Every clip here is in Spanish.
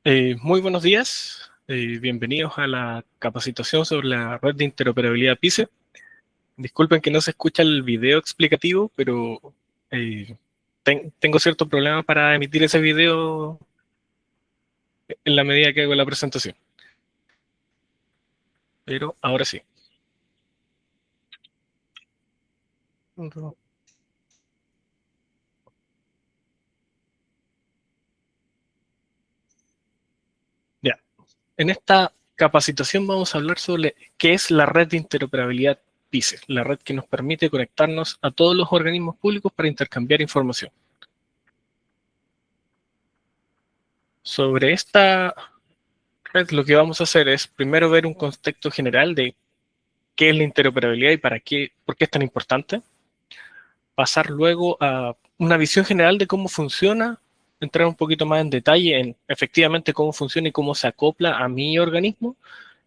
Muy buenos días, bienvenidos a la capacitación sobre la red de interoperabilidad PICE. Disculpen que no se escucha el video explicativo, pero eh, tengo cierto problema para emitir ese video en la medida que hago la presentación. Pero ahora sí. Ya. En esta capacitación vamos a hablar sobre qué es la red de interoperabilidad PICE, la red que nos permite conectarnos a todos los organismos públicos para intercambiar información. Sobre esta red, lo que vamos a hacer es primero ver un contexto general de qué es la interoperabilidad y por qué es tan importante. Pasar luego a una visión general de cómo funciona, entrar un poquito más en detalle en efectivamente cómo funciona y cómo se acopla a mi organismo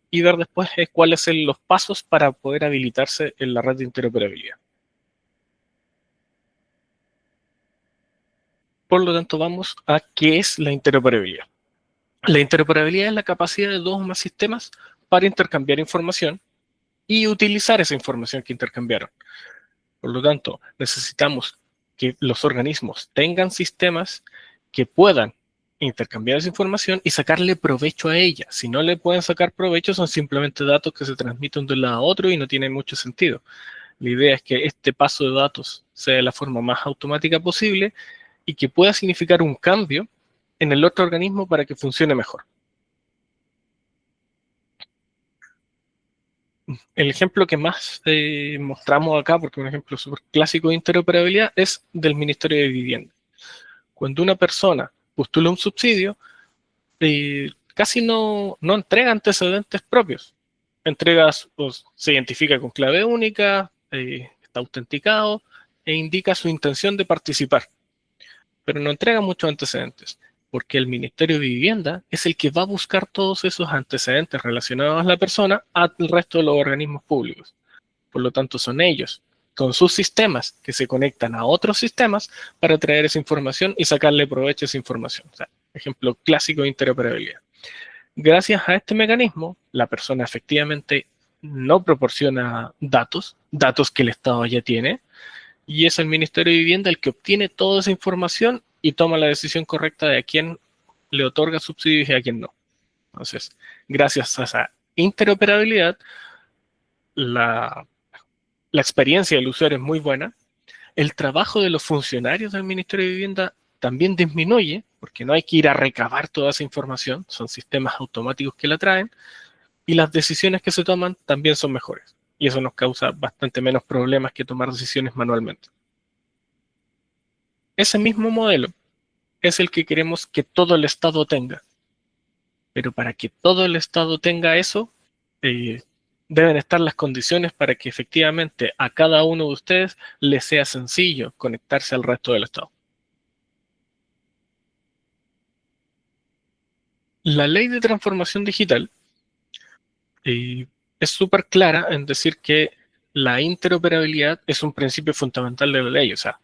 y ver después cuáles son los pasos para poder habilitarse en la red de interoperabilidad. Por lo tanto, vamos a qué es la interoperabilidad. La interoperabilidad es la capacidad de dos o más sistemas para intercambiar información y utilizar esa información que intercambiaron. Por lo tanto, necesitamos que los organismos tengan sistemas que puedan intercambiar esa información y sacarle provecho a ella. Si no le pueden sacar provecho, son simplemente datos que se transmiten de un lado a otro y no tiene mucho sentido. La idea es que este paso de datos sea de la forma más automática posible y que pueda significar un cambio en el otro organismo para que funcione mejor. El ejemplo que más mostramos acá, porque un ejemplo súper clásico de interoperabilidad, es del Ministerio de Vivienda. Cuando una persona postula un subsidio, casi no entrega antecedentes propios. Entrega, pues, se identifica con clave única, está autenticado e indica su intención de participar, pero no entrega muchos antecedentes, porque el Ministerio de Vivienda es el que va a buscar todos esos antecedentes relacionados a la persona al resto de los organismos públicos. Por lo tanto, son ellos, con sus sistemas, que se conectan a otros sistemas para traer esa información y sacarle provecho a esa información. O sea, ejemplo clásico de interoperabilidad. Gracias a este mecanismo, la persona efectivamente no proporciona datos que el Estado ya tiene, y es el Ministerio de Vivienda el que obtiene toda esa información y toma la decisión correcta de a quién le otorga subsidios y a quién no. Entonces, gracias a esa interoperabilidad, la, la experiencia del usuario es muy buena. El trabajo de los funcionarios del Ministerio de Vivienda también disminuye, porque no hay que ir a recabar toda esa información, son sistemas automáticos que la traen, y las decisiones que se toman también son mejores. Y eso nos causa bastante menos problemas que tomar decisiones manualmente. Ese mismo modelo es el que queremos que todo el Estado tenga. Pero para que todo el Estado tenga eso, eh, deben estar las condiciones para que efectivamente a cada uno de ustedes les sea sencillo conectarse al resto del Estado. La ley de transformación digital es súper clara en decir que la interoperabilidad es un principio fundamental de la ley. O sea,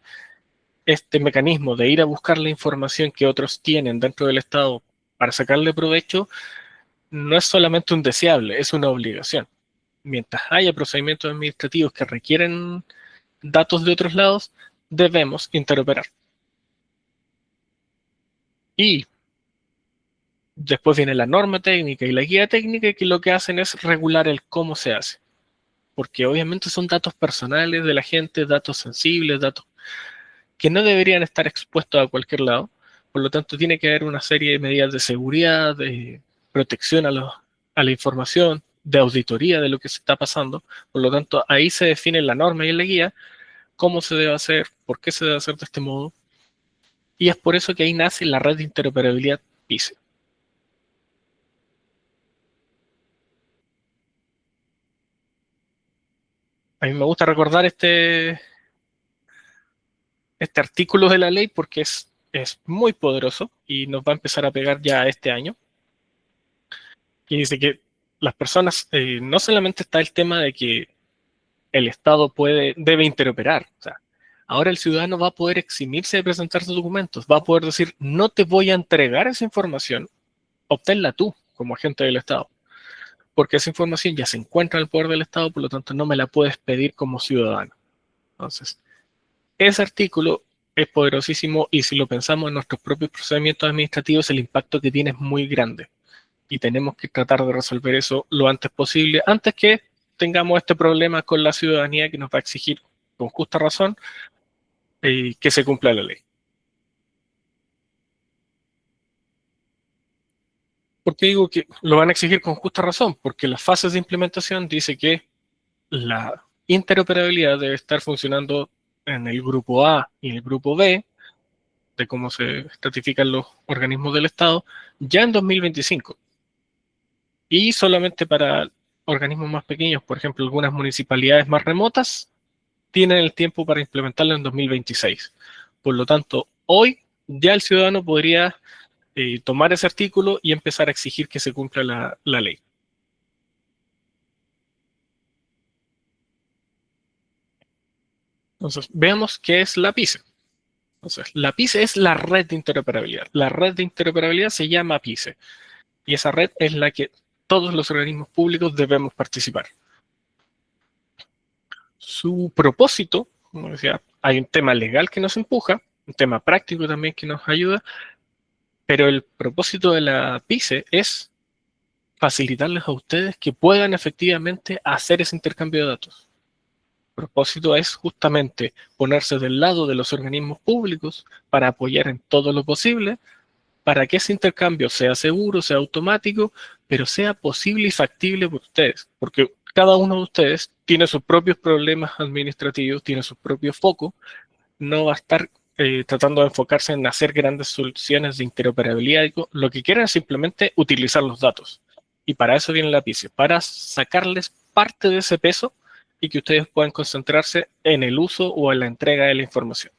este mecanismo de ir a buscar la información que otros tienen dentro del Estado para sacarle provecho no es solamente un deseable, es una obligación. Mientras haya procedimientos administrativos que requieren datos de otros lados, debemos interoperar. Y después viene la norma técnica y la guía técnica que lo que hacen es regular el cómo se hace. Porque obviamente son datos personales de la gente, datos sensibles, datos que no deberían estar expuestos a cualquier lado. Por lo tanto, tiene que haber una serie de medidas de seguridad, de protección a la información, de auditoría de lo que se está pasando. Por lo tanto, ahí se define la norma y la guía, cómo se debe hacer, por qué se debe hacer de este modo. Y es por eso que ahí nace la red de interoperabilidad PICE. A mí me gusta recordar este artículo de la ley porque es muy poderoso y nos va a empezar a pegar ya este año. Y dice que las personas, no solamente está el tema de que el Estado debe interoperar, o sea, ahora el ciudadano va a poder eximirse de presentar sus documentos, va a poder decir, no te voy a entregar esa información obténla tú como agente del Estado, porque esa información ya se encuentra en el poder del Estado, por lo tanto no me la puedes pedir como ciudadano. Entonces, ese artículo es poderosísimo y si lo pensamos en nuestros propios procedimientos administrativos, el impacto que tiene es muy grande y tenemos que tratar de resolver eso lo antes posible, antes que tengamos este problema con la ciudadanía que nos va a exigir con justa razón que se cumpla la ley. ¿Por qué digo que lo van a exigir con justa razón? Porque las fases de implementación dice que la interoperabilidad debe estar funcionando en el grupo A y el grupo B, de cómo se estratifican los organismos del Estado, ya en 2025. Y solamente para organismos más pequeños, por ejemplo, algunas municipalidades más remotas, tienen el tiempo para implementarlo en 2026. Por lo tanto, hoy ya el ciudadano podría tomar ese artículo y empezar a exigir que se cumpla la ley. Entonces, veamos qué es la PICE. Entonces, la PICE es la red de interoperabilidad. La red de interoperabilidad se llama PICE y esa red es la que todos los organismos públicos debemos participar. Su propósito, como decía, hay un tema legal que nos empuja, un tema práctico también que nos ayuda, pero el propósito de la PICE es facilitarles a ustedes que puedan efectivamente hacer ese intercambio de datos. El propósito es justamente ponerse del lado de los organismos públicos para apoyar en todo lo posible para que ese intercambio sea seguro, sea automático, pero sea posible y factible por ustedes, porque cada uno de ustedes tiene sus propios problemas administrativos, tiene sus propios focos, no va a estar tratando de enfocarse en hacer grandes soluciones de interoperabilidad, lo que quieren es simplemente utilizar los datos. Y para eso viene la PICE, para sacarles parte de ese peso y que ustedes puedan concentrarse en el uso o en la entrega de la información.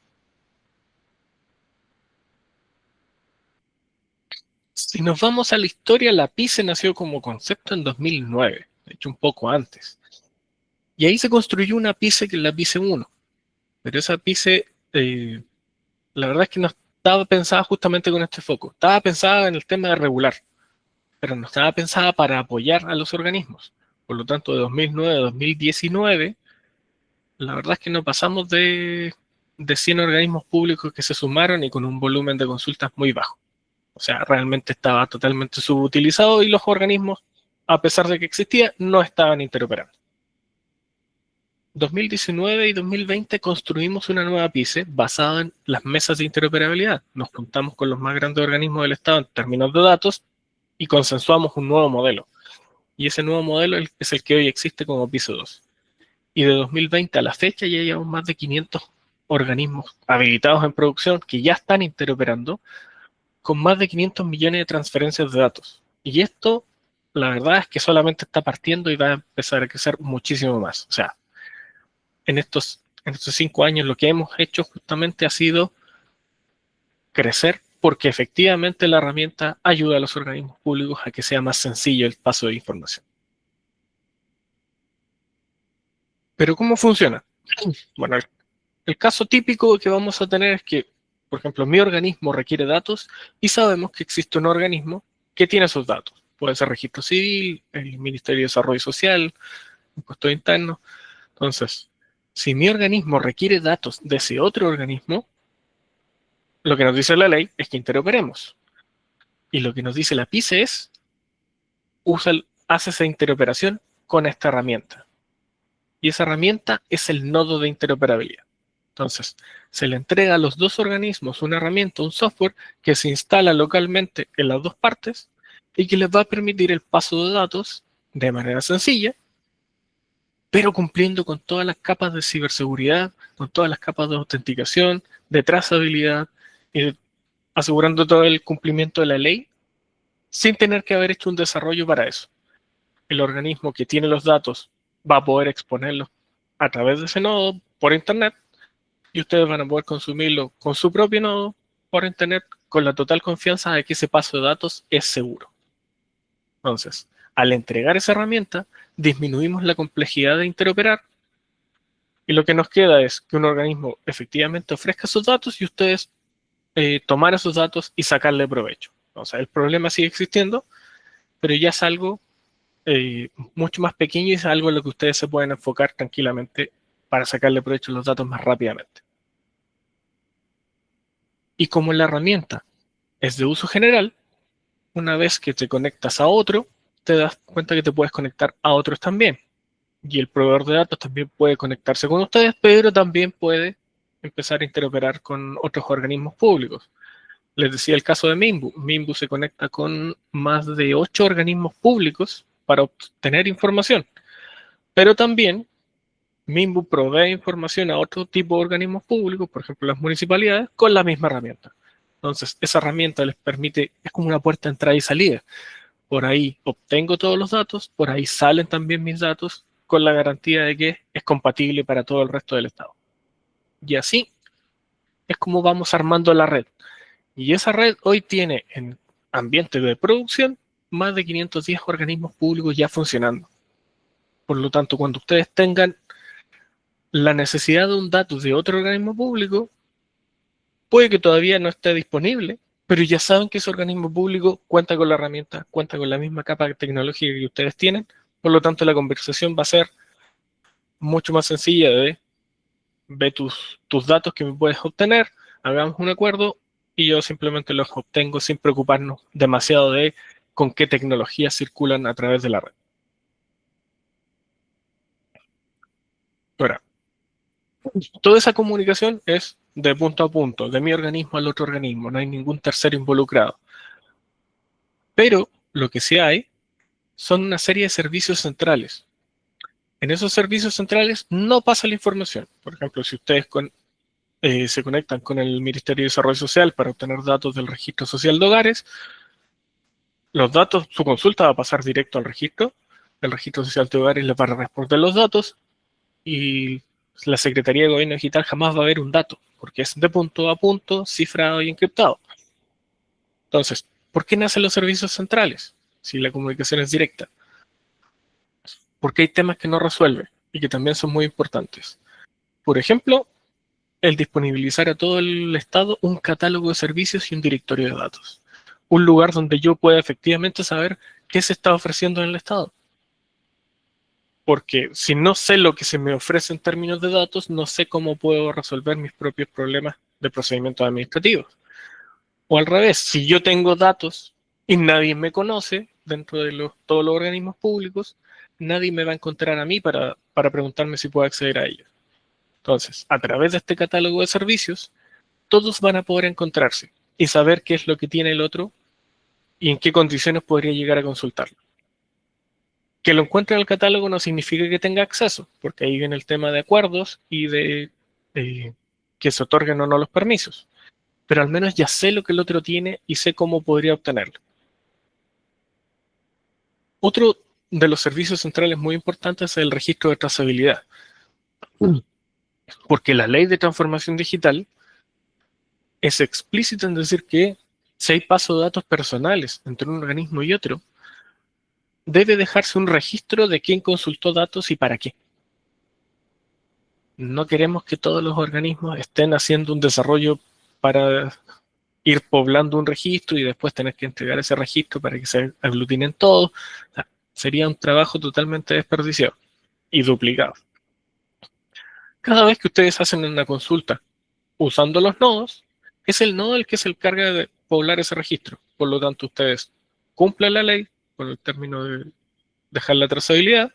Si nos vamos a la historia, la PICE nació como concepto en 2009, de hecho un poco antes. Y ahí se construyó una PICE que es la PICE 1. Pero esa PICE, la verdad es que no estaba pensada justamente con este foco. Estaba pensada en el tema de regular, pero no estaba pensada para apoyar a los organismos. Por lo tanto, de 2009 a 2019, la verdad es que no pasamos de 100 organismos públicos que se sumaron y con un volumen de consultas muy bajo. O sea, realmente estaba totalmente subutilizado y los organismos, a pesar de que existía, no estaban interoperando. 2019 y 2020 construimos una nueva PICE basada en las mesas de interoperabilidad. Nos juntamos con los más grandes organismos del Estado en términos de datos y consensuamos un nuevo modelo. Y ese nuevo modelo es el que hoy existe como PICE 2. Y de 2020 a la fecha ya llevamos más de 500 organismos habilitados en producción que ya están interoperando con más de 500 millones de transferencias de datos. Y esto, la verdad es que solamente está partiendo y va a empezar a crecer muchísimo más. O sea, en estos 5 años lo que hemos hecho justamente ha sido crecer porque efectivamente la herramienta ayuda a los organismos públicos a que sea más sencillo el paso de información. Pero ¿cómo funciona? Bueno, el caso típico que vamos a tener es que, por ejemplo, mi organismo requiere datos y sabemos que existe un organismo que tiene esos datos. Puede ser registro civil, el Ministerio de Desarrollo Social, impuesto interno. Entonces, si mi organismo requiere datos de ese otro organismo, lo que nos dice la ley es que interoperemos. Y lo que nos dice la PICE es, hace esa interoperación con esta herramienta. Y esa herramienta es el nodo de interoperabilidad. Entonces, se le entrega a los dos organismos una herramienta, un software que se instala localmente en las dos partes y que les va a permitir el paso de datos de manera sencilla, pero cumpliendo con todas las capas de ciberseguridad, con todas las capas de autenticación, de trazabilidad y asegurando todo el cumplimiento de la ley sin tener que haber hecho un desarrollo para eso. El organismo que tiene los datos va a poder exponerlos a través de ese nodo por Internet y ustedes van a poder consumirlo con su propio nodo por Internet con la total confianza de que ese paso de datos es seguro. Entonces, al entregar esa herramienta, disminuimos la complejidad de interoperar y lo que nos queda es que un organismo efectivamente ofrezca sus datos y ustedes tomar esos datos y sacarle provecho. O sea, el problema sigue existiendo, pero ya es algo mucho más pequeño y es algo en lo que ustedes se pueden enfocar tranquilamente para sacarle provecho a los datos más rápidamente. Y como la herramienta es de uso general, una vez que te conectas a otro, te das cuenta que te puedes conectar a otros también. Y el proveedor de datos también puede conectarse con ustedes, pero también puede empezar a interoperar con otros organismos públicos. Les decía el caso de Mimbu. Mimbu se conecta con más de 8 organismos públicos para obtener información, pero también Mimbu provee información a otro tipo de organismos públicos, por ejemplo las municipalidades, con la misma herramienta. Entonces, esa herramienta les permite, es como una puerta de entrada y salida. Por ahí obtengo todos los datos, por ahí salen también mis datos, con la garantía de que es compatible para todo el resto del Estado. Y así es como vamos armando la red. Y esa red hoy tiene en ambiente de producción más de 510 organismos públicos ya funcionando. Por lo tanto, cuando ustedes tengan la necesidad de un dato de otro organismo público, puede que todavía no esté disponible, pero ya saben que ese organismo público cuenta con la herramienta, cuenta con la misma capa tecnológica que ustedes tienen, por lo tanto la conversación va a ser mucho más sencilla de ve tus datos que me puedes obtener, hagamos un acuerdo y yo simplemente los obtengo sin preocuparnos demasiado de con qué tecnologías circulan a través de la red. Ahora, toda esa comunicación es de punto a punto, de mi organismo al otro organismo, no hay ningún tercero involucrado. Pero lo que sí hay son una serie de servicios centrales. En esos servicios centrales no pasa la información. Por ejemplo, si ustedes se conectan con el Ministerio de Desarrollo Social para obtener datos del registro social de hogares, los datos, su consulta va a pasar directo al registro. El registro social de hogares les va a responder los datos y la Secretaría de Gobierno Digital jamás va a ver un dato, porque es de punto a punto, cifrado y encriptado. Entonces, ¿por qué nacen los servicios centrales si la comunicación es directa? Porque hay temas que no resuelve y que también son muy importantes. Por ejemplo, el disponibilizar a todo el Estado un catálogo de servicios y un directorio de datos. Un lugar donde yo pueda efectivamente saber qué se está ofreciendo en el Estado. Porque si no sé lo que se me ofrece en términos de datos, no sé cómo puedo resolver mis propios problemas de procedimientos administrativos. O al revés, si yo tengo datos y nadie me conoce dentro de todos los organismos públicos, nadie me va a encontrar a mí para preguntarme si puedo acceder a ellos. Entonces, a través de este catálogo de servicios, todos van a poder encontrarse y saber qué es lo que tiene el otro y en qué condiciones podría llegar a consultarlo. Que lo encuentre en el catálogo no significa que tenga acceso, porque ahí viene el tema de acuerdos y de que se otorguen o no los permisos. Pero al menos ya sé lo que el otro tiene y sé cómo podría obtenerlo. Otro de los servicios centrales muy importantes es el registro de trazabilidad, porque la ley de transformación digital es explícita en decir que si hay paso de datos personales entre un organismo y otro, debe dejarse un registro de quién consultó datos y para qué. No queremos que todos los organismos estén haciendo un desarrollo para ir poblando un registro y después tener que entregar ese registro para que se aglutinen todos. O sea, sería un trabajo totalmente desperdiciado y duplicado. Cada vez que ustedes hacen una consulta usando los nodos, es el nodo el que se encarga de poblar ese registro. Por lo tanto, ustedes cumplen la ley con el término de dejar la trazabilidad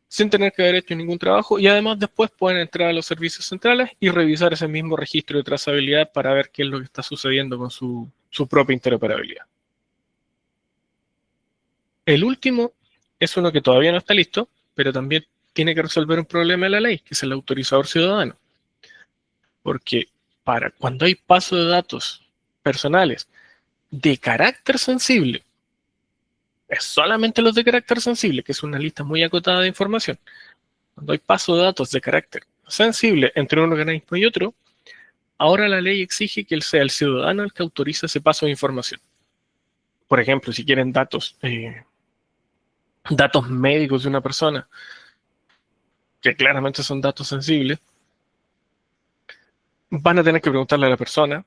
sin tener que haber hecho ningún trabajo y además después pueden entrar a los servicios centrales y revisar ese mismo registro de trazabilidad para ver qué es lo que está sucediendo con su propia interoperabilidad. El último es uno que todavía no está listo, pero también tiene que resolver un problema de la ley, que es el autorizador ciudadano. Porque para cuando hay paso de datos personales de carácter sensible, es solamente los de carácter sensible, que es una lista muy acotada de información. Cuando hay paso de datos de carácter sensible entre un organismo y otro, ahora la ley exige que sea el ciudadano el que autoriza ese paso de información. Por ejemplo, si quieren datos médicos de una persona, que claramente son datos sensibles, van a tener que preguntarle a la persona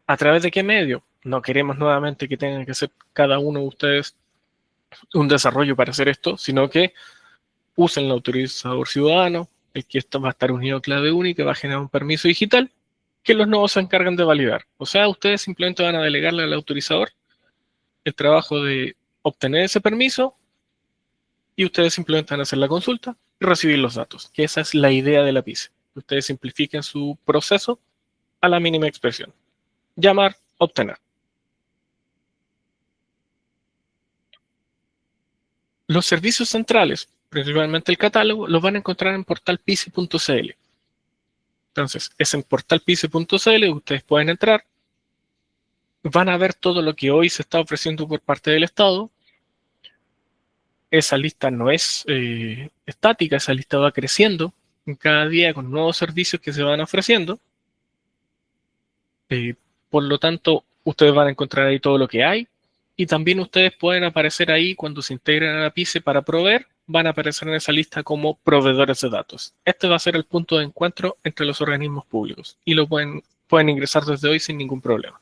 a través de qué medio. no queremos nuevamente que tengan que hacer cada uno de ustedes un desarrollo para hacer esto, sino que usen el autorizador ciudadano, el que va a estar unido a clave única, va a generar un permiso digital que los nodos se encargan de validar. O sea, ustedes simplemente van a delegarle al autorizador el trabajo de obtener ese permiso y ustedes simplemente van a hacer la consulta y recibir los datos, que esa es la idea de la PICE. Ustedes simplifiquen su proceso a la mínima expresión. Llamar, obtener. Los servicios centrales, principalmente el catálogo, los van a encontrar en portalpice.cl. Entonces, es en portalpice.cl, ustedes pueden entrar, van a ver todo lo que hoy se está ofreciendo por parte del Estado. Esa lista no es estática, esa lista va creciendo cada día con nuevos servicios que se van ofreciendo. Por lo tanto, ustedes van a encontrar ahí todo lo que hay y también ustedes pueden aparecer ahí cuando se integren a la PICE para proveer, van a aparecer en esa lista como proveedores de datos. Este va a ser el punto de encuentro entre los organismos públicos y lo pueden ingresar desde hoy sin ningún problema.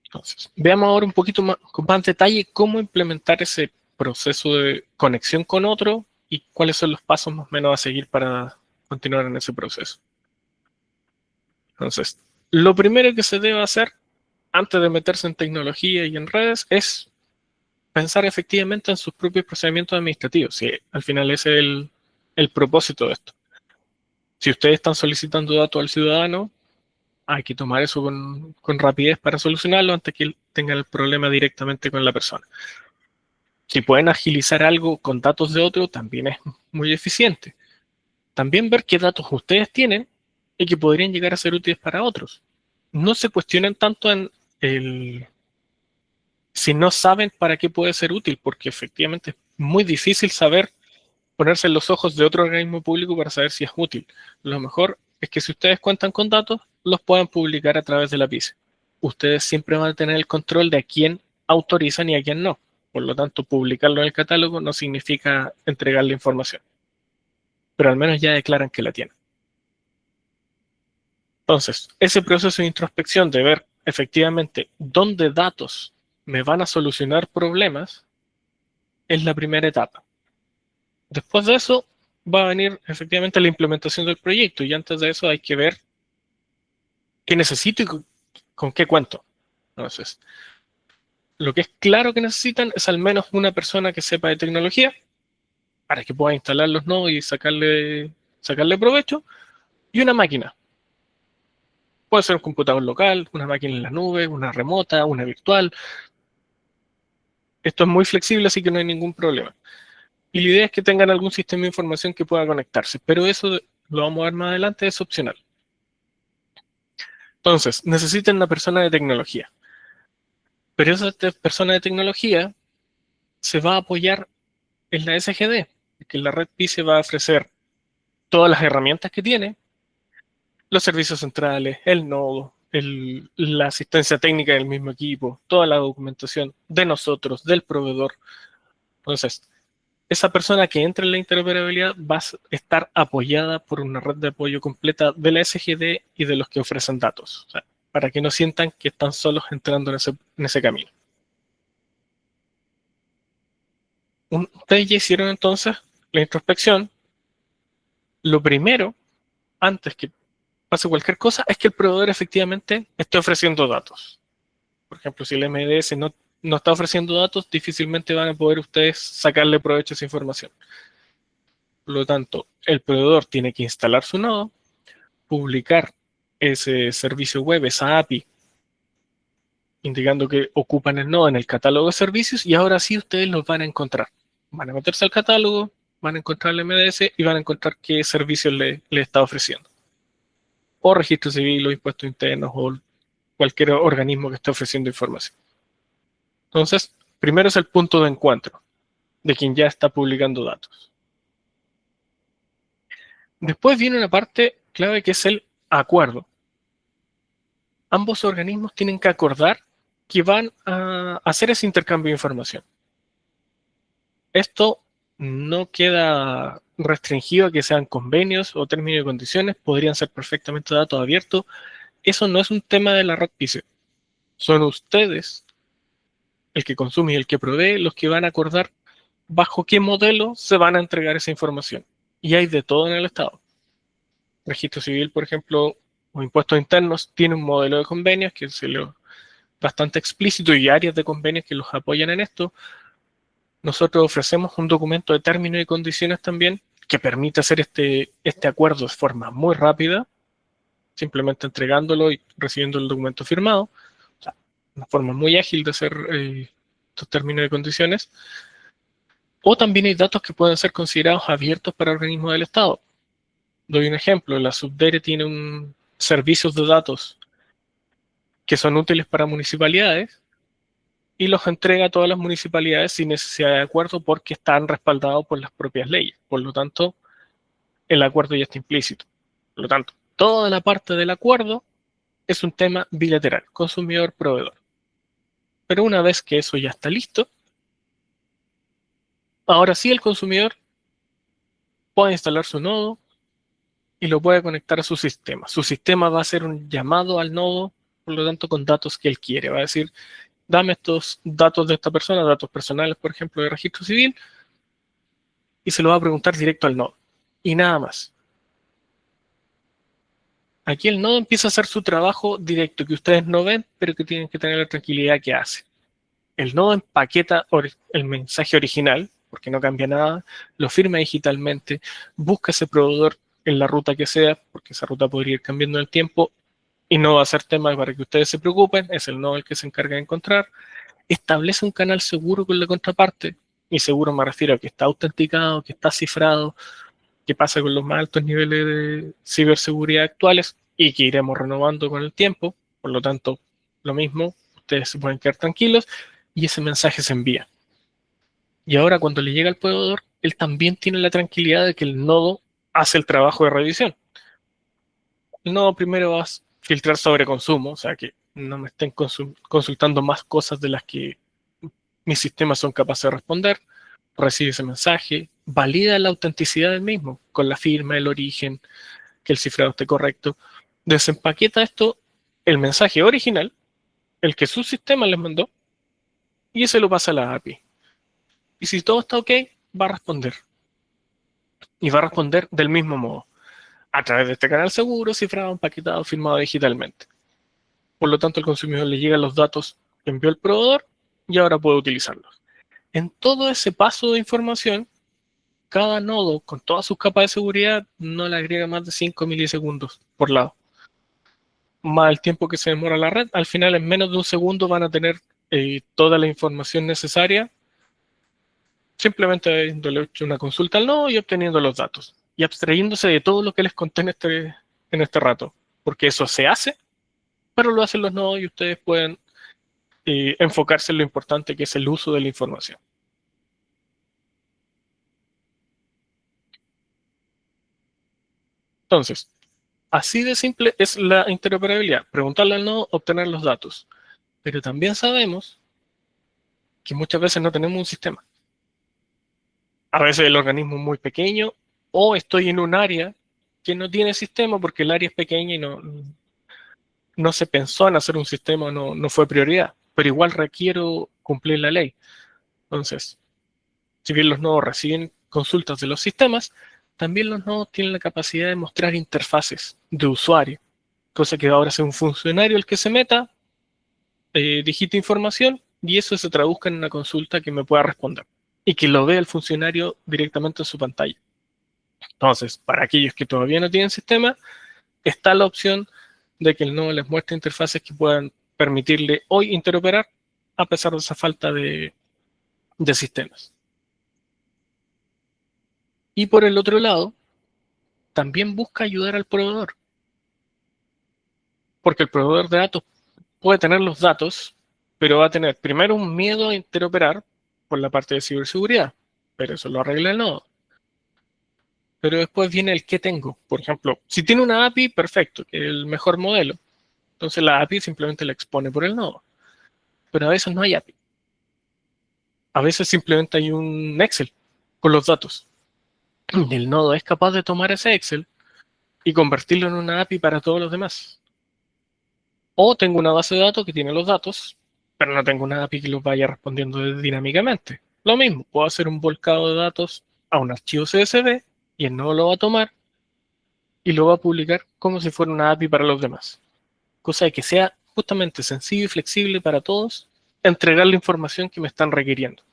Entonces, veamos ahora un poquito más, con más detalle cómo implementar ese proceso de conexión con otro y cuáles son los pasos más o menos a seguir para continuar en ese proceso. Entonces, lo primero que se debe hacer antes de meterse en tecnología y en redes es pensar efectivamente en sus propios procedimientos administrativos. Si al final ese es el propósito de esto. Si ustedes están solicitando datos al ciudadano, hay que tomar eso con rapidez para solucionarlo antes que él tenga el problema directamente con la persona. Si pueden agilizar algo con datos de otro, también es muy eficiente. También ver qué datos ustedes tienen y que podrían llegar a ser útiles para otros. No se cuestionen tanto en si no saben para qué puede ser útil, porque efectivamente es muy difícil saber ponerse en los ojos de otro organismo público para saber si es útil. Lo mejor es que si ustedes cuentan con datos, los puedan publicar a través de la PICE. Ustedes siempre van a tener el control de a quién autorizan y a quién no. Por lo tanto, publicarlo en el catálogo no significa entregarle información, pero al menos ya declaran que la tienen. Entonces, ese proceso de introspección de ver efectivamente dónde datos me van a solucionar problemas es la primera etapa. Después de eso va a venir efectivamente la implementación del proyecto y antes de eso hay que ver qué necesito y con qué cuento. Entonces, lo que es claro que necesitan es al menos una persona que sepa de tecnología para que pueda instalar los nodos y sacarle provecho y una máquina. Puede ser un computador local, una máquina en la nube, una remota, una virtual. Esto es muy flexible, así que no hay ningún problema. Y la idea es que tengan algún sistema de información que pueda conectarse, pero eso lo vamos a ver más adelante, es opcional. Entonces, necesitan una persona de tecnología. Pero esa persona de tecnología se va a apoyar en la SGD, que la red PICE va a ofrecer todas las herramientas que tiene, los servicios centrales, el nodo, la asistencia técnica del mismo equipo, toda la documentación de nosotros, del proveedor. Entonces, esa persona que entre en la interoperabilidad va a estar apoyada por una red de apoyo completa de la SGD y de los que ofrecen datos, o sea, para que no sientan que están solos entrando en ese camino. Ustedes ya hicieron entonces la introspección. Lo primero, antes que pase cualquier cosa, es que el proveedor efectivamente esté ofreciendo datos. Por ejemplo, si el MDS no está ofreciendo datos, difícilmente van a poder ustedes sacarle provecho a esa información. Por lo tanto, el proveedor tiene que instalar su nodo, publicar ese servicio web, esa API, indicando que ocupan el nodo en el catálogo de servicios y ahora sí ustedes los van a encontrar. Van a meterse al catálogo, van a encontrar el MDS y van a encontrar qué servicios le está ofreciendo. O registro civil o impuestos internos o cualquier organismo que esté ofreciendo información. Entonces, primero es el punto de encuentro de quien ya está publicando datos. Después viene una parte clave que es el acuerdo. Ambos organismos tienen que acordar que van a hacer ese intercambio de información. Esto no queda restringido a que sean convenios o términos y condiciones, podrían ser perfectamente datos abiertos. Eso no es un tema de la red PICE. Son ustedes, el que consume y el que provee, los que van a acordar bajo qué modelo se van a entregar esa información. Y hay de todo en el Estado. Registro civil, por ejemplo, o impuestos internos, tiene un modelo de convenios que es bastante explícito y áreas de convenios que los apoyan en esto. Nosotros ofrecemos un documento de términos y condiciones también que permite hacer este acuerdo de forma muy rápida, simplemente entregándolo y recibiendo el documento firmado. O sea, una forma muy ágil de hacer estos términos y condiciones. O también hay datos que pueden ser considerados abiertos para organismos del Estado. Doy un ejemplo, la Subdere tiene un servicios de datos que son útiles para municipalidades y los entrega a todas las municipalidades sin necesidad de acuerdo porque están respaldados por las propias leyes. Por lo tanto, el acuerdo ya está implícito. Por lo tanto, toda la parte del acuerdo es un tema bilateral, consumidor-proveedor. Pero una vez que eso ya está listo, ahora sí el consumidor puede instalar su nodo y lo puede conectar a su sistema. Su sistema va a hacer un llamado al nodo, por lo tanto, con datos que él quiere. Va a decir, dame estos datos de esta persona, datos personales, por ejemplo, de registro civil, y se lo va a preguntar directo al nodo. Y nada más. Aquí el nodo empieza a hacer su trabajo directo, que ustedes no ven, pero que tienen que tener la tranquilidad que hace. El nodo empaqueta el mensaje original, porque no cambia nada, lo firma digitalmente, busca ese proveedor en la ruta que sea, porque esa ruta podría ir cambiando en el tiempo, y no va a ser tema para que ustedes se preocupen, es el nodo el que se encarga de encontrar, establece un canal seguro con la contraparte, y seguro me refiero a que está autenticado, que está cifrado, que pasa con los más altos niveles de ciberseguridad actuales y que iremos renovando con el tiempo. Por lo tanto, lo mismo, ustedes se pueden quedar tranquilos y ese mensaje se envía. Y ahora cuando le llega al proveedor, él también tiene la tranquilidad de que el nodo hace el trabajo de revisión. El nodo primero va a filtrar sobre consumo, o sea que no me estén consultando más cosas de las que mis sistemas son capaces de responder, recibe ese mensaje, valida la autenticidad del mismo con la firma, el origen, que el cifrado esté correcto, desempaqueta esto, el mensaje original, el que su sistema les mandó, y se lo pasa a la API. Y si todo está ok, va a responder. Y va a responder del mismo modo, a través de este canal seguro, cifrado, empaquetado, firmado digitalmente. Por lo tanto, el consumidor le llegan los datos que envió el proveedor y ahora puede utilizarlos. En todo ese paso de información, cada nodo con todas sus capas de seguridad no le agrega más de 5 milisegundos por lado. Más el tiempo que se demora la red, al final en menos de un segundo van a tener toda la información necesaria, simplemente habiéndole hecho una consulta al nodo y obteniendo los datos. Y abstrayéndose de todo lo que les conté en este rato. Porque eso se hace, pero lo hacen los nodos y ustedes pueden enfocarse en lo importante que es el uso de la información. Entonces, así de simple es la interoperabilidad. Preguntarle al nodo, obtener los datos. Pero también sabemos que muchas veces no tenemos un sistema. A veces el organismo es muy pequeño o estoy en un área que no tiene sistema porque el área es pequeña y no se pensó en hacer un sistema, no fue prioridad. Pero igual requiero cumplir la ley. Entonces, si bien los nodos reciben consultas de los sistemas, también los nodos tienen la capacidad de mostrar interfaces de usuario, cosa que ahora es un funcionario el que se meta, digita información y eso se traduzca en una consulta que me pueda responder y que lo vea el funcionario directamente en su pantalla. Entonces, para aquellos que todavía no tienen sistema, está la opción de que el nodo les muestre interfaces que puedan permitirle hoy interoperar a pesar de esa falta de sistemas. Y por el otro lado, también busca ayudar al proveedor, porque el proveedor de datos puede tener los datos, pero va a tener primero un miedo a interoperar por la parte de ciberseguridad, pero eso lo arregla el nodo. Pero después viene el qué tengo. Por ejemplo, si tiene una API, perfecto, que es el mejor modelo. Entonces la API simplemente la expone por el nodo. Pero a veces no hay API. A veces simplemente hay un Excel con los datos. el nodo es capaz de tomar ese Excel y convertirlo en una API para todos los demás. O tengo una base de datos que tiene los datos, pero no tengo una API que los vaya respondiendo dinámicamente. Lo mismo, puedo hacer un volcado de datos a un archivo CSV y el nodo lo va a tomar y lo va a publicar como si fuera una API para los demás. Cosa de que sea justamente sencillo y flexible para todos entregar la información que me están requiriendo.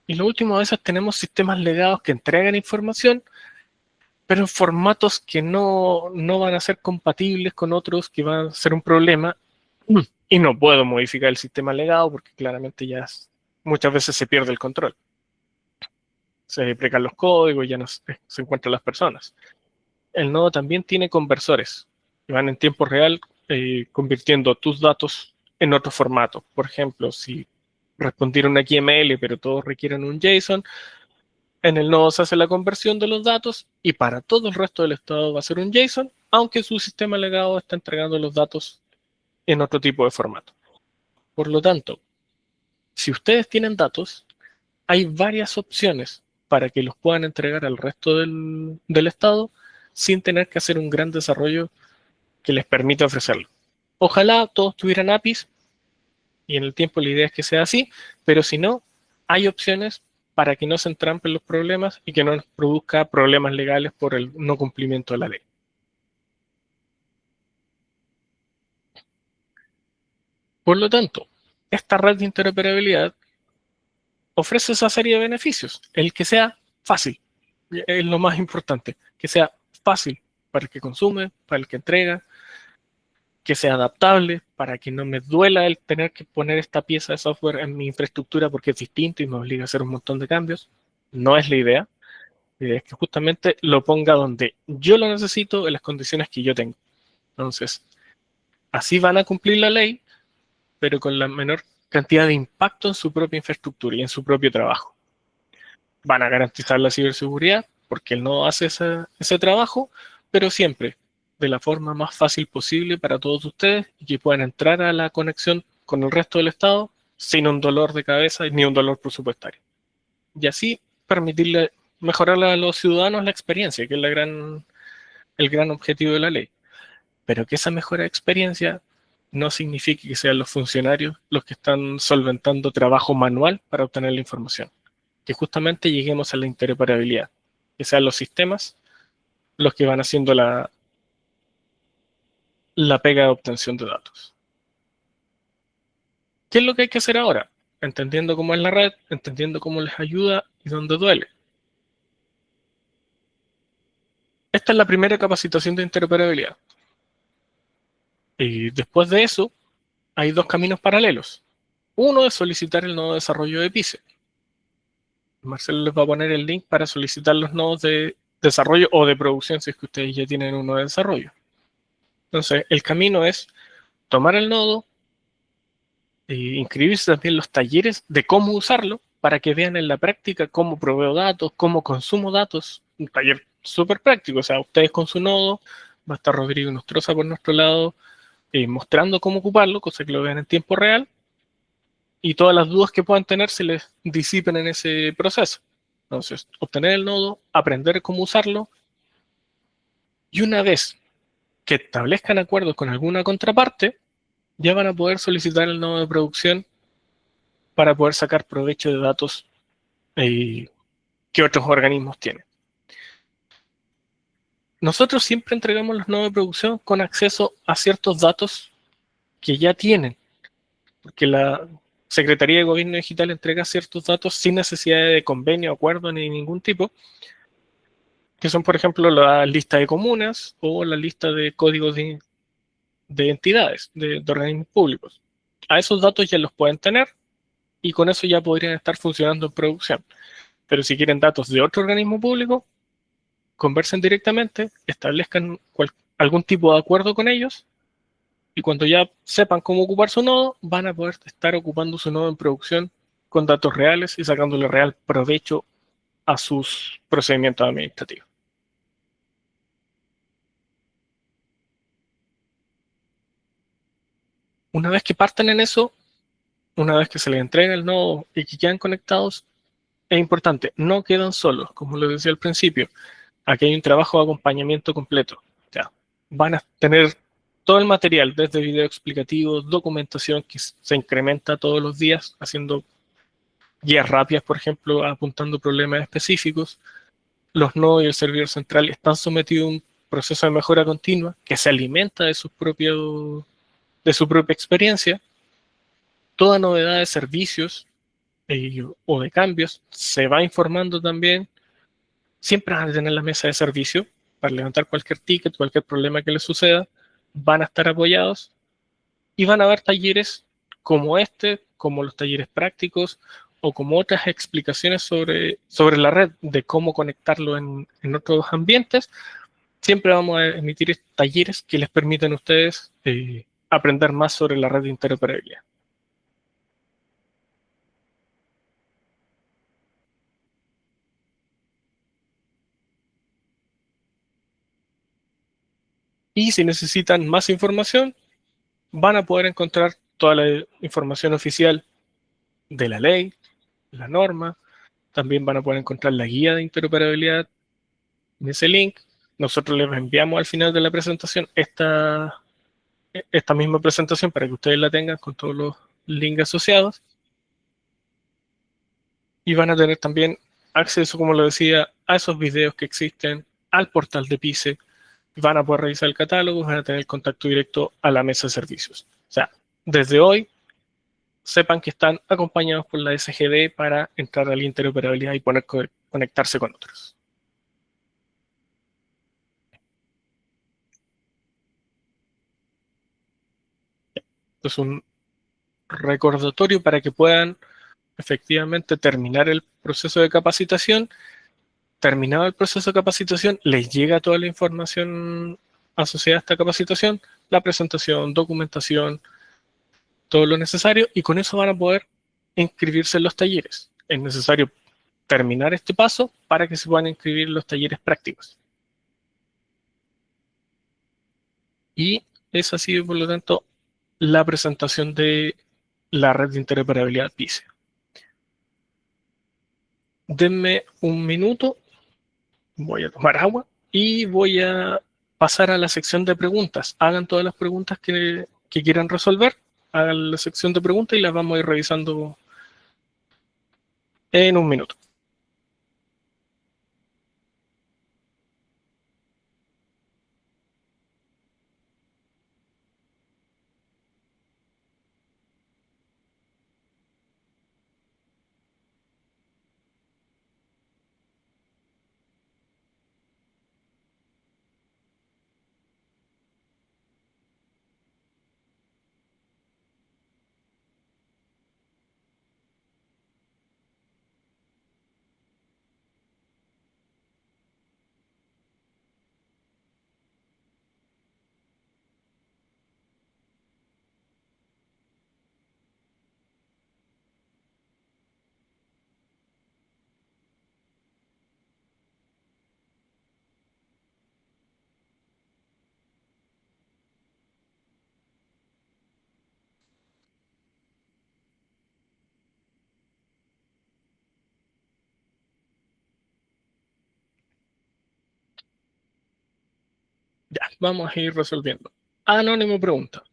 Y lo último, a veces tenemos sistemas legados que entregan información, pero en formatos que no van a ser compatibles con otros, que van a ser un problema. Y no puedo modificar el sistema legado porque claramente ya muchas veces se pierde el control. Se deprecan los códigos, ya no se encuentran las personas. El nodo también tiene conversores que van en tiempo real convirtiendo tus datos en otro formato. Por ejemplo, si respondieron una XML pero todos requieren un JSON, en el nodo se hace la conversión de los datos y para todo el resto del estado va a ser un JSON, aunque su sistema legado está entregando los datos en otro tipo de formato. Por lo tanto, si ustedes tienen datos, hay varias opciones para que los puedan entregar al resto del estado sin tener que hacer un gran desarrollo que les permita ofrecerlo. Ojalá todos tuvieran APIs y en el tiempo la idea es que sea así, pero si no, hay opciones para que no se entrampen los problemas y que no nos produzca problemas legales por el no cumplimiento de la ley. Por lo tanto, esta red de interoperabilidad ofrece esa serie de beneficios. El que sea fácil es lo más importante, que sea fácil para el que consume, para el que entrega, que sea adaptable, para que no me duela el tener que poner esta pieza de software en mi infraestructura porque es distinto y me obliga a hacer un montón de cambios. No es la idea. La idea es que justamente lo ponga donde yo lo necesito, en las condiciones que yo tengo. Entonces, así van a cumplir la ley, pero con la menor cantidad de impacto en su propia infraestructura y en su propio trabajo. Van a garantizar la ciberseguridad porque él no hace ese trabajo, pero siempre de la forma más fácil posible para todos ustedes y que puedan entrar a la conexión con el resto del Estado sin un dolor de cabeza ni un dolor presupuestario. Y así permitirle mejorar a los ciudadanos la experiencia, que es el gran objetivo de la ley. Pero que esa mejora de experiencia no signifique que sean los funcionarios los que están solventando trabajo manual para obtener la información. Que justamente lleguemos a la interoperabilidad, que sean los sistemas los que van haciendo la pega de obtención de datos. ¿Qué es lo que hay que hacer ahora? Entendiendo cómo es la red, entendiendo cómo les ayuda y dónde duele. Esta es la primera capacitación de interoperabilidad. Y después de eso, hay dos caminos paralelos. Uno es solicitar el nodo de desarrollo de PICE. Marcelo les va a poner el link para solicitar los nodos de desarrollo o de producción si es que ustedes ya tienen uno de desarrollo. Entonces, el camino es tomar el nodo, inscribirse también en los talleres de cómo usarlo para que vean en la práctica cómo proveo datos, cómo consumo datos. Un taller súper práctico, o sea, ustedes con su nodo, va a estar Rodrigo Nostroza por nuestro lado, mostrando cómo ocuparlo, cosa que lo vean en tiempo real, y todas las dudas que puedan tener se les disipen en ese proceso. Entonces, obtener el nodo, aprender cómo usarlo, y una vez que establezcan acuerdos con alguna contraparte, ya van a poder solicitar el nodo de producción para poder sacar provecho de datos que otros organismos tienen. Nosotros siempre entregamos los nodos de producción con acceso a ciertos datos que ya tienen, porque la Secretaría de Gobierno Digital entrega ciertos datos sin necesidad de convenio, acuerdo ni ningún tipo, que son, por ejemplo, la lista de comunas o la lista de códigos de entidades, de organismos públicos. A esos datos ya los pueden tener y con eso ya podrían estar funcionando en producción. Pero si quieren datos de otro organismo público, conversen directamente, establezcan algún tipo de acuerdo con ellos y cuando ya sepan cómo ocupar su nodo, van a poder estar ocupando su nodo en producción con datos reales y sacándole real provecho a sus procedimientos administrativos. Una vez que parten en eso, una vez que se les entrega el nodo y que quedan conectados, es importante, no quedan solos, como lo decía al principio. Aquí hay un trabajo de acompañamiento completo. O sea, van a tener todo el material, desde video explicativo, documentación que se incrementa todos los días, haciendo guías rápidas, por ejemplo, apuntando problemas específicos. Los nodos y el servidor central están sometidos a un proceso de mejora continua que se alimenta de de su propia experiencia. Toda novedad de servicios o de cambios se va informando también. Siempre van a tener la mesa de servicio para levantar cualquier ticket, cualquier problema que les suceda. Van a estar apoyados y van a haber talleres como este, como los talleres prácticos o como otras explicaciones sobre la red, de cómo conectarlo en otros ambientes. Siempre vamos a emitir talleres que les permiten a ustedes aprender más sobre la red de interoperabilidad. Y si necesitan más información, van a poder encontrar toda la información oficial de la ley, la norma. También van a poder encontrar la guía de interoperabilidad en ese link. Nosotros les enviamos al final de la presentación esta misma presentación para que ustedes la tengan con todos los links asociados. Y van a tener también acceso, como lo decía, a esos videos que existen, al portal de PICE. Van a poder revisar el catálogo, van a tener contacto directo a la mesa de servicios. O sea, desde hoy, sepan que están acompañados por la SGD para entrar a la interoperabilidad y poder conectarse con otros. Entonces, un recordatorio para que puedan efectivamente terminar el proceso de capacitación. Terminado el proceso de capacitación, les llega toda la información asociada a esta capacitación, la presentación, documentación, todo lo necesario, y con eso van a poder inscribirse en los talleres. Es necesario terminar este paso para que se puedan inscribir en los talleres prácticos. Y esa ha sido, por lo tanto, la presentación de la red de interoperabilidad PICE. Denme un minuto, voy a tomar agua y voy a pasar a la sección de preguntas. Hagan todas las preguntas que quieran resolver, hagan la sección de preguntas y las vamos a ir revisando en un minuto. Ya, vamos a ir resolviendo. Anónimo pregunta.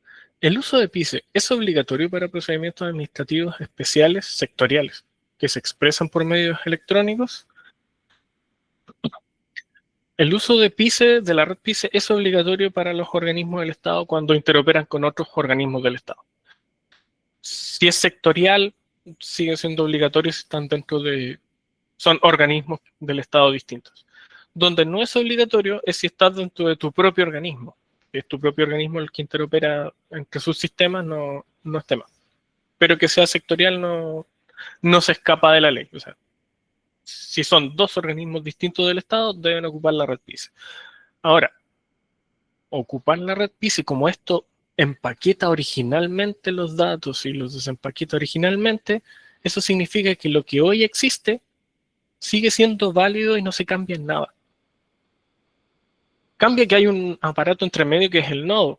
¿El uso de PICE es obligatorio para procedimientos administrativos especiales sectoriales que se expresan por medios electrónicos? El uso de PICE, de la red PICE, es obligatorio para los organismos del Estado cuando interoperan con otros organismos del Estado. Si es sectorial, sigue siendo obligatorio si están son organismos del Estado distintos. Donde no es obligatorio es si estás dentro de tu propio organismo. Si es tu propio organismo el que interopera entre sus sistemas, no es tema. Pero que sea sectorial no se escapa de la ley. O sea, si son dos organismos distintos del Estado, deben ocupar la red PICE. Ahora, ocupar la red PICE, como esto empaqueta originalmente los datos y los desempaqueta originalmente, eso significa que lo que hoy existe sigue siendo válido y no se cambia en nada. Cambia que hay un aparato entre medio que es el nodo,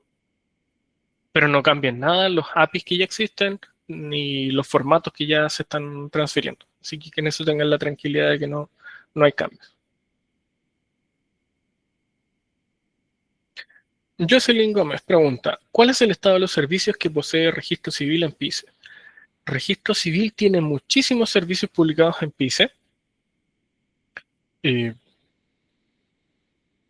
pero no cambia en nada los APIs que ya existen ni los formatos que ya se están transfiriendo. Así que en eso tengan la tranquilidad de que no hay cambios. Jocelyn Gómez pregunta, ¿cuál es el estado de los servicios que posee Registro Civil en PICE? Registro Civil tiene muchísimos servicios publicados en PICE. Eh,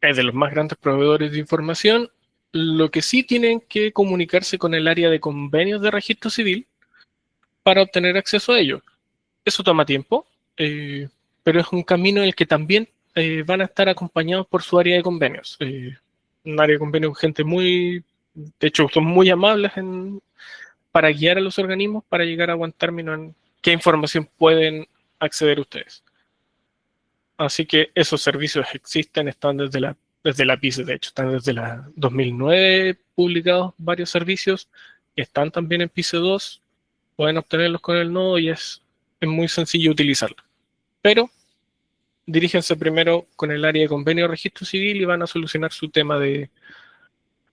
es de los más grandes proveedores de información. Lo que sí tienen que comunicarse con el área de convenios de Registro Civil para obtener acceso a ellos. Eso toma tiempo, pero es un camino en el que también van a estar acompañados por su área de convenios. Un área de convenios con gente muy, de hecho, son muy amables para guiar a los organismos para llegar a buen término en qué información pueden acceder ustedes. Así que esos servicios existen, están desde la PICE, de hecho, están desde la 2009 publicados varios servicios, están también en PICE 2, pueden obtenerlos con el nodo y es muy sencillo utilizarlo. Pero diríjense primero con el área de convenio de registro civil y van a solucionar su tema de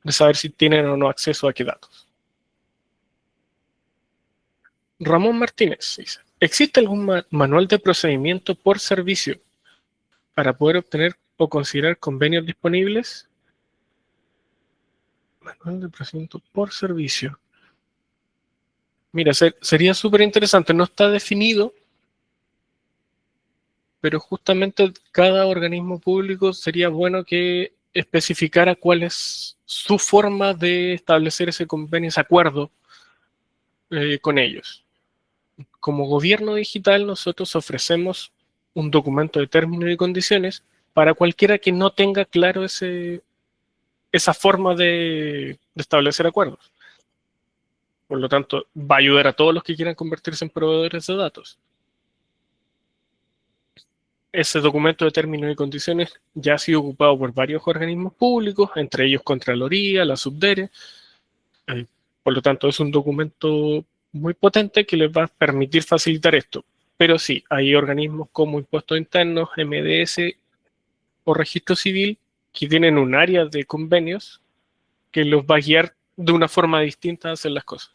saber si tienen o no acceso a qué datos. Ramón Martínez dice, ¿existe algún manual de procedimiento por servicio para poder obtener o considerar convenios disponibles? Manual de procedimiento por servicio. Mira, sería súper interesante, no está definido, pero justamente cada organismo público sería bueno que especificara cuál es su forma de establecer ese convenio, ese acuerdo con ellos. Como gobierno digital, nosotros ofrecemos un documento de términos y condiciones para cualquiera que no tenga claro esa forma de establecer acuerdos. Por lo tanto, va a ayudar a todos los que quieran convertirse en proveedores de datos. Ese documento de términos y condiciones ya ha sido ocupado por varios organismos públicos, entre ellos Contraloría, la Subdere. Por lo tanto, es un documento muy potente que les va a permitir facilitar esto. Pero sí, hay organismos como Impuestos Internos, MDS o Registro Civil que tienen un área de convenios que los va a guiar de una forma distinta a hacer las cosas.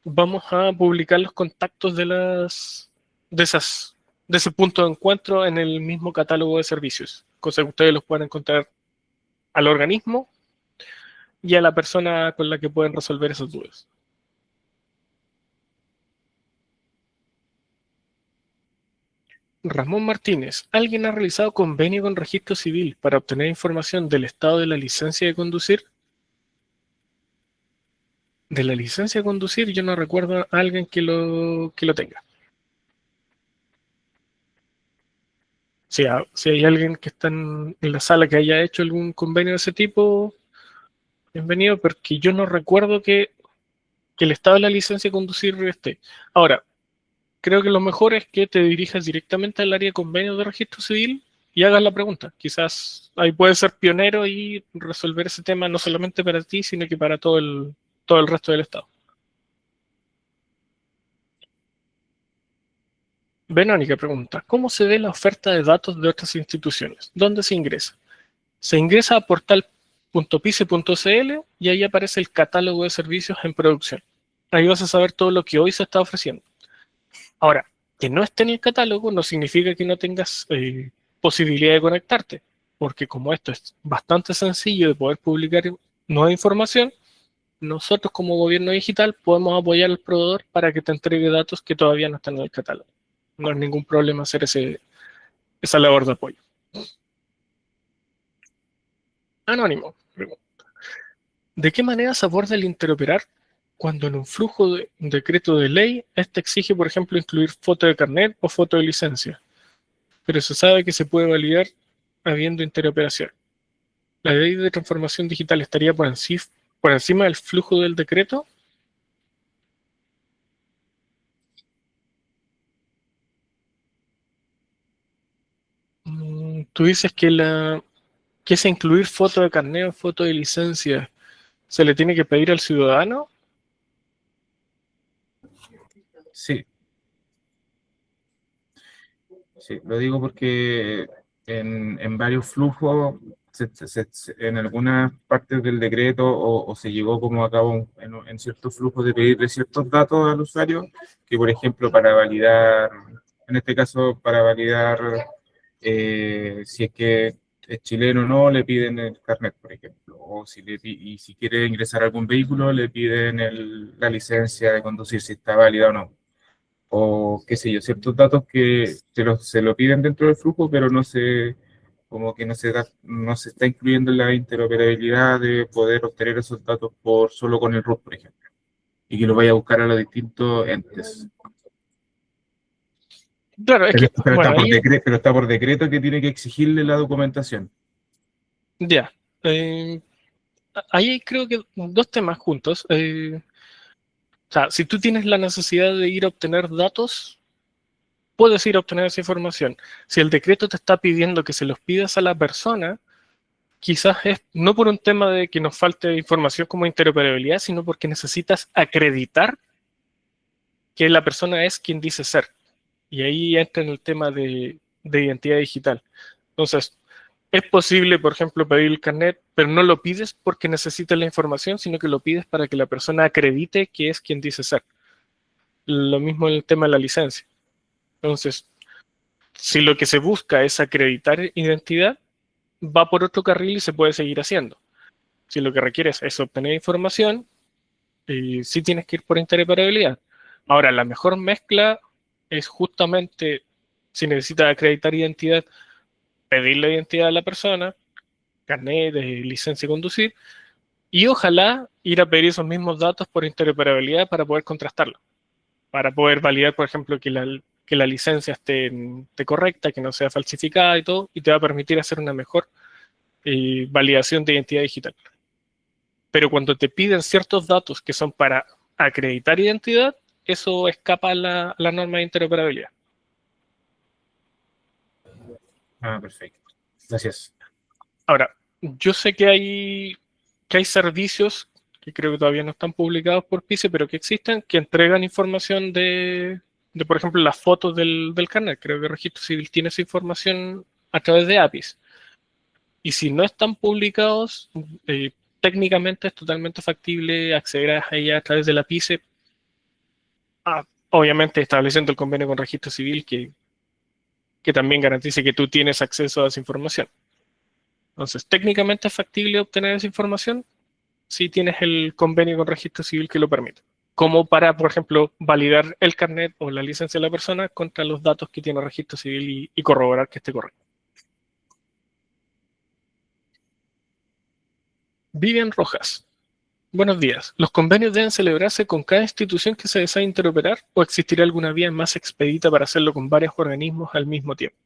Vamos a publicar los contactos de esas de ese punto de encuentro en el mismo catálogo de servicios, cosa que ustedes los puedan encontrar al organismo y a la persona con la que pueden resolver esas dudas. Ramón Martínez, ¿alguien ha realizado convenio con Registro Civil para obtener información del estado de la licencia de conducir? De la licencia de conducir, yo no recuerdo a alguien que lo tenga. Si hay alguien que está en la sala que haya hecho algún convenio de ese tipo, bienvenido, porque yo no recuerdo que el estado de la licencia de conducir esté. Ahora, creo que lo mejor es que te dirijas directamente al área de convenios de registro civil y hagas la pregunta. Quizás ahí puedes ser pionero y resolver ese tema no solamente para ti, sino que para todo el resto del Estado. Verónica pregunta, ¿cómo se ve la oferta de datos de otras instituciones? ¿Dónde se ingresa? Se ingresa a portal.pice.cl y ahí aparece el catálogo de servicios en producción. Ahí vas a saber todo lo que hoy se está ofreciendo. Ahora, que no esté en el catálogo no significa que no tengas posibilidad de conectarte, porque como esto es bastante sencillo de poder publicar nueva información, nosotros como gobierno digital podemos apoyar al proveedor para que te entregue datos que todavía no están en el catálogo. No es ningún problema hacer esa labor de apoyo. Anónimo. ¿De qué manera se aborda el interoperar cuando en un flujo de decreto de ley este exige, por ejemplo, incluir foto de carnet o foto de licencia? Pero se sabe que se puede validar habiendo interoperación. ¿La ley de transformación digital estaría por encima del flujo del decreto? Tú dices que ese incluir foto de carnet o foto de licencia se le tiene que pedir al ciudadano. Sí, sí, lo digo porque en varios flujos en algunas partes del decreto o se llevó como a cabo en ciertos flujos de pedirle ciertos datos al usuario, que por ejemplo para validar, en este caso para validar si es que es chileno o no, le piden el carnet, por ejemplo, o y si quiere ingresar a algún vehículo, le piden la licencia de conducir, si está válida o no. O qué sé yo, ciertos datos que se lo piden dentro del flujo, pero como que no se está incluyendo en la interoperabilidad de poder obtener esos datos solo con el root, por ejemplo, y que lo vaya a buscar a los distintos entes. Claro, es que, Pero bueno, ahí está por decreto que tiene que exigirle la documentación. ya. Eh, Ahí creo que dos temas juntos. O sea, si tú tienes la necesidad de ir a obtener datos, puedes ir a obtener esa información. Si el decreto te está pidiendo que se los pidas a la persona, quizás es no por un tema de que nos falte información como interoperabilidad, sino porque necesitas acreditar que la persona es quien dice ser. Y ahí entra en el tema de identidad digital. Entonces, es posible, por ejemplo, pedir el carnet, pero no lo pides porque necesitas la información, sino que lo pides para que la persona acredite que es quien dice ser. Lo mismo en el tema de la licencia. Entonces, si lo que se busca es acreditar identidad, va por otro carril y se puede seguir haciendo. Si lo que requieres es obtener información, sí tienes que ir por interoperabilidad. Ahora, la mejor mezcla es justamente, si necesitas acreditar identidad, pedir la identidad a la persona, carnet de licencia de conducir, y ojalá ir a pedir esos mismos datos por interoperabilidad para poder contrastarlo, para poder validar, por ejemplo, que la licencia esté correcta, que no sea falsificada y todo, y te va a permitir hacer una mejor validación de identidad digital. Pero cuando te piden ciertos datos que son para acreditar identidad, eso escapa a la norma de interoperabilidad. Ah, perfecto. Gracias. Ahora, yo sé que hay servicios que creo que todavía no están publicados por PICE, pero que existen, que entregan información por ejemplo, las fotos del carnet. Creo que el Registro Civil tiene esa información a través de APIs. Y si no están publicados, técnicamente es totalmente factible acceder a ella a través de la PICE, obviamente estableciendo el convenio con Registro Civil que también garantice que tú tienes acceso a esa información. Entonces, técnicamente es factible obtener esa información si tienes el convenio con Registro Civil que lo permite. Como para, por ejemplo, validar el carnet o la licencia de la persona contra los datos que tiene Registro Civil y corroborar que esté correcto. Vivian Rojas. Buenos días. ¿Los convenios deben celebrarse con cada institución que se desea interoperar o existirá alguna vía más expedita para hacerlo con varios organismos al mismo tiempo?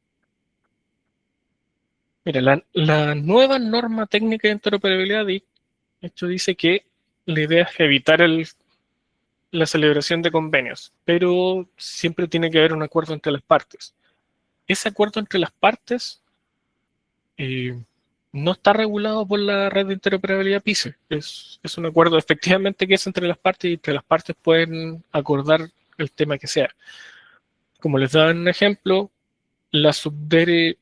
Mira, la nueva norma técnica de interoperabilidad de hecho dice que la idea es evitar la celebración de convenios, pero siempre tiene que haber un acuerdo entre las partes. Ese acuerdo entre las partes eh, no está regulado por la red de interoperabilidad PICE. Es un acuerdo efectivamente que es entre las partes y entre las partes pueden acordar el tema que sea. Como les daba un ejemplo, la Subdere,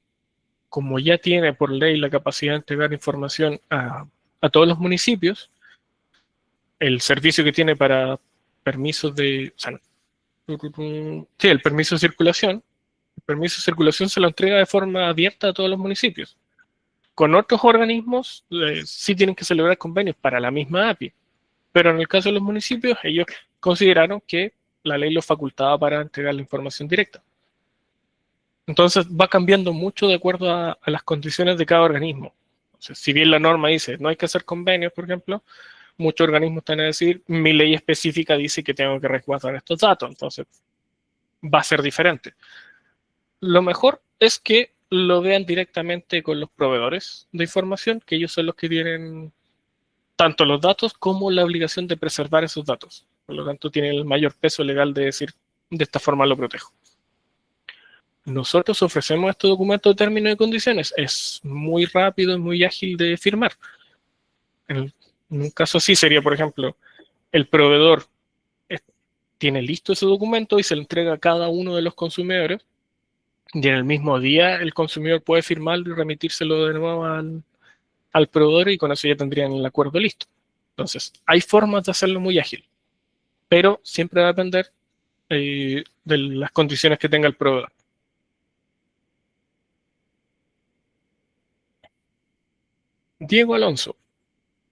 como ya tiene por ley la capacidad de entregar información a todos los municipios, el servicio que tiene para permisos de, o sea, sí, el permiso de circulación, se lo entrega de forma abierta a todos los municipios. Con otros organismos sí tienen que celebrar convenios para la misma API, pero en el caso de los municipios ellos consideraron que la ley los facultaba para entregar la información directa. Entonces va cambiando mucho de acuerdo a las condiciones de cada organismo. O sea, si bien la norma dice no hay que hacer convenios, por ejemplo, muchos organismos están a decir mi ley específica dice que tengo que resguardar estos datos, entonces va a ser diferente. Lo mejor es que lo vean directamente con los proveedores de información, que ellos son los que tienen tanto los datos como la obligación de preservar esos datos. Por lo tanto, tienen el mayor peso legal de decir, de esta forma lo protejo. Nosotros ofrecemos este documento de términos y condiciones. Es muy rápido y muy ágil de firmar. En un caso así sería, por ejemplo, el proveedor tiene listo ese documento y se lo entrega a cada uno de los consumidores. Y en el mismo día el consumidor puede firmarlo y remitírselo de nuevo al proveedor y con eso ya tendrían el acuerdo listo. Entonces, hay formas de hacerlo muy ágil, pero siempre va a depender de las condiciones que tenga el proveedor. Diego Alonso.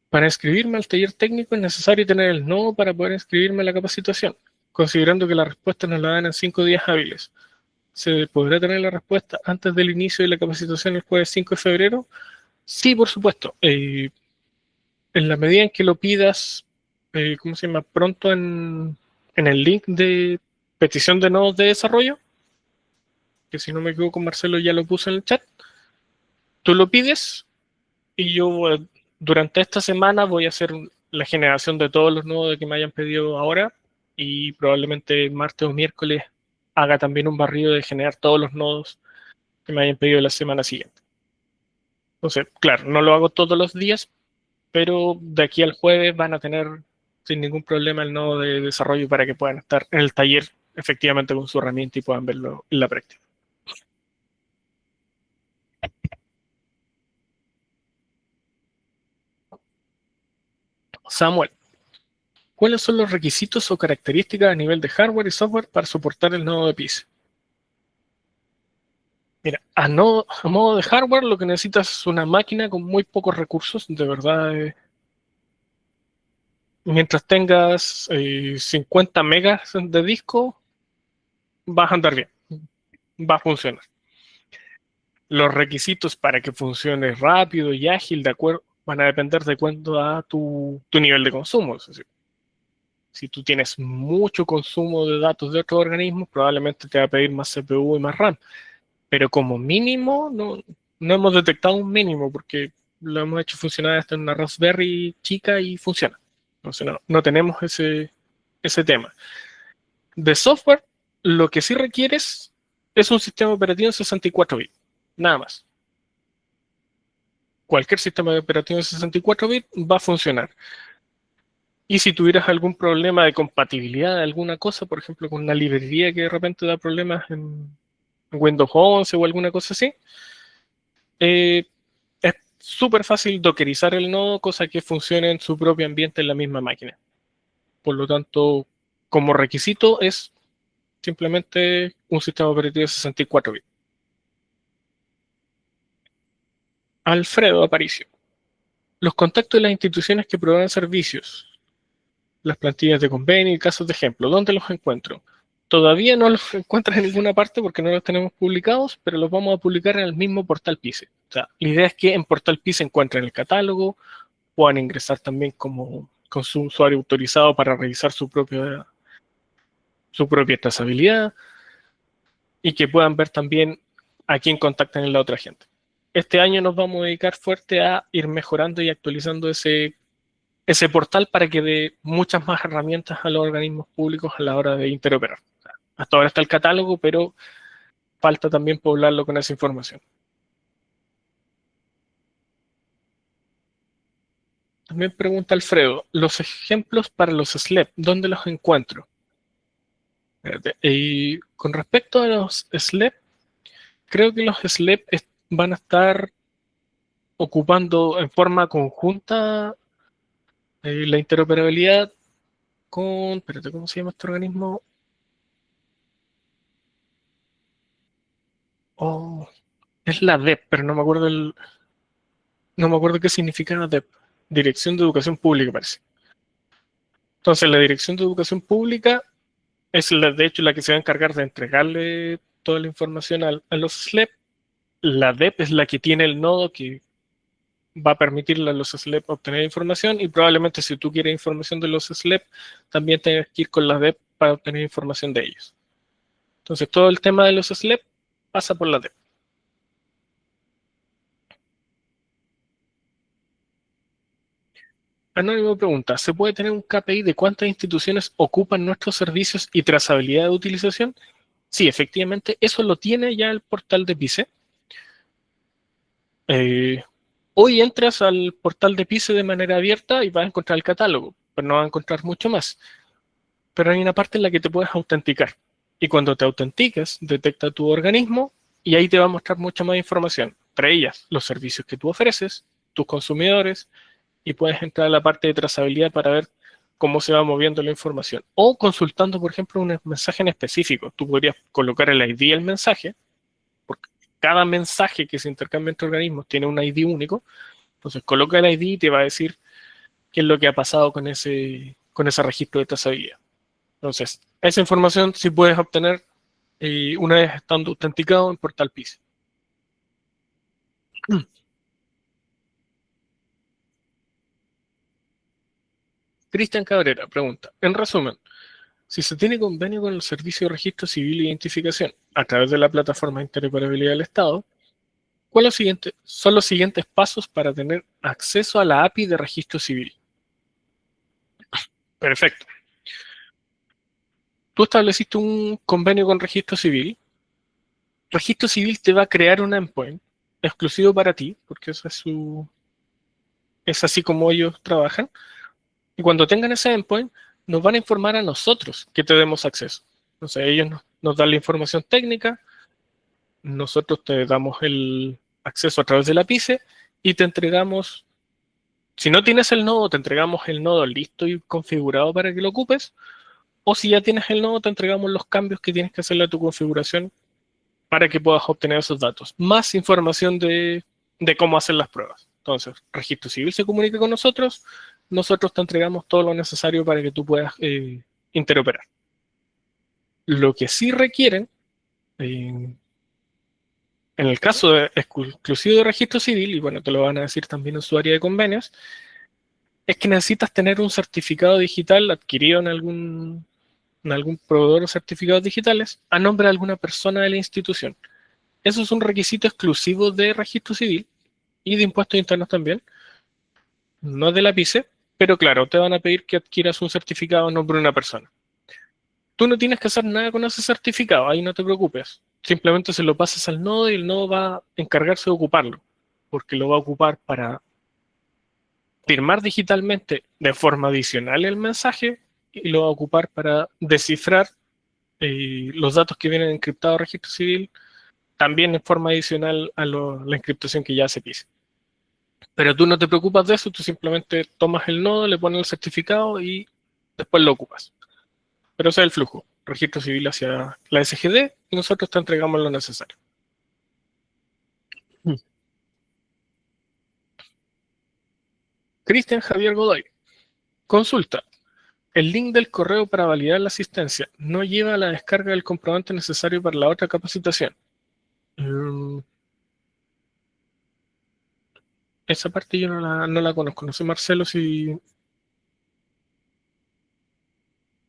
Para inscribirme al taller técnico es necesario tener el nodo para poder inscribirme a la capacitación, considerando que la respuesta nos la dan en 5 días hábiles. ¿Se podrá tener la respuesta antes del inicio de la capacitación el jueves 5 de febrero? Sí, por supuesto. En la medida en que lo pidas, ¿cómo se llama? Pronto en el link de petición de nodos de desarrollo, que si no me equivoco Marcelo ya lo puso en el chat, tú lo pides y yo durante esta semana voy a hacer la generación de todos los nodos que me hayan pedido ahora y probablemente martes o miércoles haga también un barrido de generar todos los nodos que me hayan pedido la semana siguiente. Entonces, claro, no lo hago todos los días, pero de aquí al jueves van a tener sin ningún problema el nodo de desarrollo para que puedan estar en el taller efectivamente con su herramienta y puedan verlo en la práctica. Samuel, ¿cuáles son los requisitos o características a nivel de hardware y software para soportar el nodo de PICE? Mira, a modo de hardware lo que necesitas es una máquina con muy pocos recursos, de verdad. Mientras tengas 50 megas de disco, vas a andar bien, va a funcionar. Los requisitos para que funcione rápido y ágil, de acuerdo, van a depender de cuánto a tu nivel de consumo. Es decir, si tú tienes mucho consumo de datos de otros organismos, probablemente te va a pedir más CPU y más RAM. Pero como mínimo, no hemos detectado un mínimo porque lo hemos hecho funcionar hasta en una Raspberry chica y funciona. Entonces no tenemos ese tema. De software, lo que sí requieres es un sistema operativo en 64 bits, nada más. Cualquier sistema operativo en 64 bits va a funcionar. Y si tuvieras algún problema de compatibilidad de alguna cosa, por ejemplo, con una librería que de repente da problemas en Windows 11 o alguna cosa así, es súper fácil dockerizar el nodo, cosa que funcione en su propio ambiente en la misma máquina. Por lo tanto, como requisito es simplemente un sistema operativo de 64 bits. Alfredo Aparicio. Los contactos de las instituciones que proveen servicios, las plantillas de convenio y casos de ejemplo, ¿dónde los encuentro? Todavía no los encuentras en ninguna parte porque no los tenemos publicados, pero los vamos a publicar en el mismo portal PICE. O sea, la idea es que en portal PICE encuentren el catálogo, puedan ingresar también con su usuario autorizado para revisar su propia trazabilidad y que puedan ver también a quién contactan en la otra gente. Este año nos vamos a dedicar fuerte a ir mejorando y actualizando ese portal para que dé muchas más herramientas a los organismos públicos a la hora de interoperar. Hasta ahora está el catálogo, pero falta también poblarlo con esa información. También pregunta Alfredo, los ejemplos para los SLEP, ¿dónde los encuentro? Y con respecto a los SLEP, creo que los SLEP van a estar ocupando en forma conjunta la interoperabilidad con, espérate, ¿cómo se llama este organismo? Oh, es la DEP, pero no me acuerdo qué significa la DEP. Dirección de Educación Pública, parece. Entonces, la Dirección de Educación Pública es de hecho la que se va a encargar de entregarle toda la información a los SLEP. La DEP es la que tiene el nodo que va a permitirle a los SLEP obtener información y probablemente si tú quieres información de los SLEP, también tengas que ir con la DEP para obtener información de ellos. Entonces, todo el tema de los SLEP pasa por la DEP. Anónimo pregunta, ¿se puede tener un KPI de cuántas instituciones ocupan nuestros servicios y trazabilidad de utilización? Sí, efectivamente, eso lo tiene ya el portal de PICE. Hoy entras al portal de PICE de manera abierta y vas a encontrar el catálogo, pero no vas a encontrar mucho más. Pero hay una parte en la que te puedes autenticar. Y cuando te autenticas, detecta tu organismo y ahí te va a mostrar mucha más información. Entre ellas, los servicios que tú ofreces tus consumidores y puedes entrar a la parte de trazabilidad para ver cómo se va moviendo la información. O consultando, por ejemplo, un mensaje en específico. Tú podrías colocar el ID del mensaje, porque cada mensaje que se intercambia entre organismos tiene un ID único. Entonces coloca el ID y te va a decir qué es lo que ha pasado con ese registro de trazabilidad. Entonces, esa información sí puedes obtener una vez estando autenticado en Portal PIS. Cristian Cabrera pregunta, en resumen, si se tiene convenio con el Servicio de Registro Civil e Identificación a través de la plataforma de interoperabilidad del Estado, ¿cuáles son los siguientes pasos para tener acceso a la API de Registro Civil? Perfecto. Tú estableciste un convenio con Registro Civil. Registro Civil te va a crear un endpoint exclusivo para ti, porque esa es así como ellos trabajan. Y cuando tengan ese endpoint, nos van a informar a nosotros que te demos acceso. Entonces ellos nos dan la información técnica, nosotros te damos el acceso a través de la PICE y te entregamos, si no tienes el nodo, te entregamos el nodo listo y configurado para que lo ocupes, o si ya tienes el nodo, te entregamos los cambios que tienes que hacerle a tu configuración para que puedas obtener esos datos. Más información de cómo hacer las pruebas. Entonces, Registro Civil se comunica con nosotros, nosotros te entregamos todo lo necesario para que tú puedas interoperar. Lo que sí requieren, en el caso exclusivo de Registro Civil, y bueno, te lo van a decir también en su área de convenios, es que necesitas tener un certificado digital adquirido en algún proveedor de certificados digitales a nombre de alguna persona de la institución. Eso es un requisito exclusivo de Registro Civil y de impuestos internos también, no de la PICE, pero claro, te van a pedir que adquieras un certificado a nombre de una persona. Tú no tienes que hacer nada con ese certificado, ahí no te preocupes. Simplemente se lo pasas al nodo y el nodo va a encargarse de ocuparlo, porque lo va a ocupar para firmar digitalmente de forma adicional el mensaje y lo va a ocupar para descifrar los datos que vienen encriptados a Registro Civil, también en forma adicional a la encriptación que ya se pide. Pero tú no te preocupas de eso, tú simplemente tomas el nodo, le pones el certificado y después lo ocupas. Pero ese es el flujo. Registro Civil hacia la SGD y nosotros te entregamos lo necesario. Cristian Javier Godoy. Consulta. El link del correo para validar la asistencia no lleva a la descarga del comprobante necesario para la otra capacitación. Esa parte yo no la conozco. No sé, Marcelo, si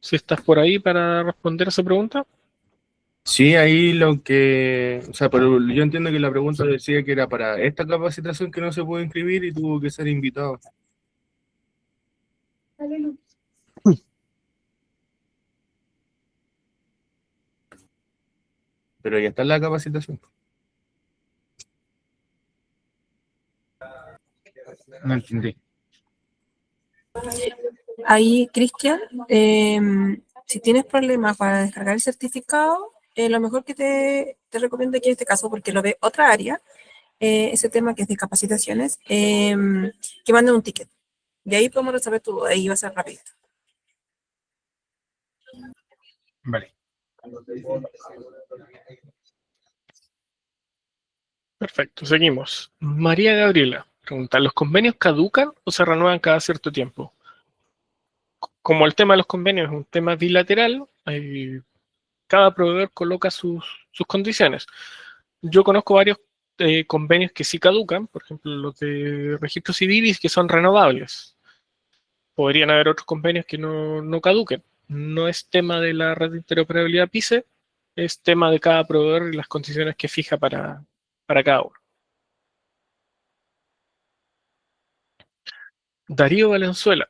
estás por ahí para responder a esa pregunta. Sí, ahí o sea, pero yo entiendo que la pregunta decía que era para esta capacitación que no se pudo inscribir y tuvo que ser invitado. Pero ya está en la capacitación. No entendí. Ahí, Cristian, si tienes problemas para descargar el certificado, lo mejor que te recomiendo aquí en este caso, porque lo ve otra área, ese tema que es de capacitaciones, que manden un ticket. De ahí podemos resolver tu duda, ahí va a ser rápido. Vale. Perfecto, seguimos. María Gabriela pregunta, ¿los convenios caducan o se renuevan cada cierto tiempo? Como el tema de los convenios es un tema bilateral, cada proveedor coloca sus condiciones. Yo conozco varios convenios que sí caducan, por ejemplo, los de registro civil y que son renovables. Podrían haber otros convenios que no caduquen. No es tema de la red de interoperabilidad PICE, es tema de cada proveedor y las condiciones que fija para cada uno. Darío Valenzuela.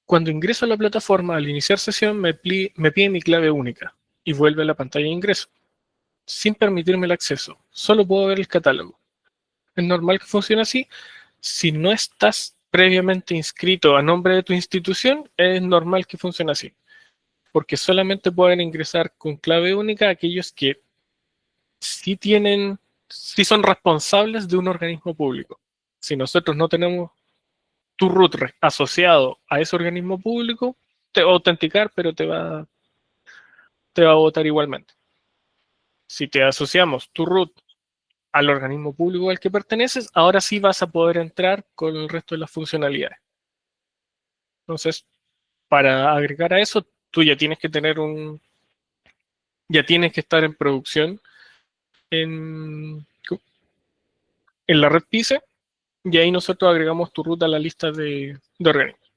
Cuando ingreso a la plataforma, al iniciar sesión me pide mi clave única y vuelve a la pantalla de ingreso, sin permitirme el acceso. Solo puedo ver el catálogo. Es normal que funcione así. Si no estás previamente inscrito a nombre de tu institución, es normal que funcione así. Porque solamente pueden ingresar con clave única aquellos que sí son responsables de un organismo público. Si nosotros no tenemos tu root asociado a ese organismo público, te va a autenticar, pero te va a votar igualmente. Si te asociamos tu root al organismo público al que perteneces, ahora sí vas a poder entrar con el resto de las funcionalidades. Entonces, para agregar a eso, tú ya tienes que tener ya tienes que estar en producción en, en la red PICE, y ahí nosotros agregamos tu root a la lista de organismos.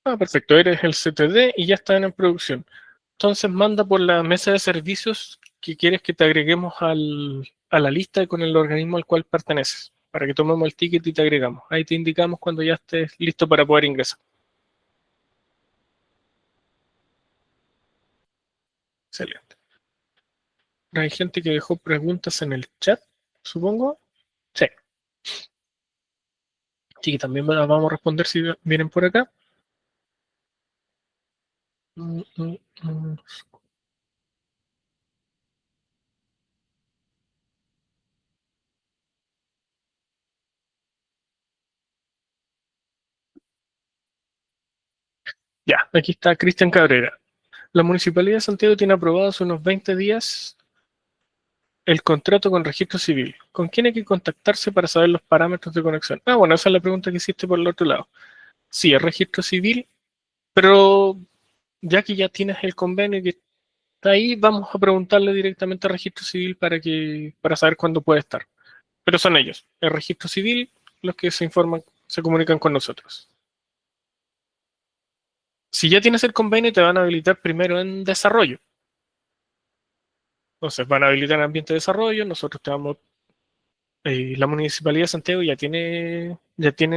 Perfecto, eres el CTD y ya están en producción. Entonces manda por la mesa de servicios que quieres que te agreguemos a la lista con el organismo al cual perteneces, para que tomemos el ticket y te agregamos. Ahí te indicamos cuando ya estés listo para poder ingresar. Excelente. Hay gente que dejó preguntas en el chat, supongo. Sí. Así que también las vamos a responder si vienen por acá. Ya, aquí está Cristian Cabrera. La Municipalidad de Santiago tiene aprobado hace unos 20 días el contrato con registro civil. ¿Con quién hay que contactarse para saber los parámetros de conexión? Bueno, esa es la pregunta que hiciste por el otro lado. Sí, es registro civil, pero ya que ya tienes el convenio que está ahí, vamos a preguntarle directamente al registro civil para saber cuándo puede estar. Pero son ellos, el registro civil, los que se comunican con nosotros. Si ya tienes el convenio, te van a habilitar primero en desarrollo. Entonces van a habilitar el ambiente de desarrollo, nosotros te vamos, la Municipalidad de Santiago ya tiene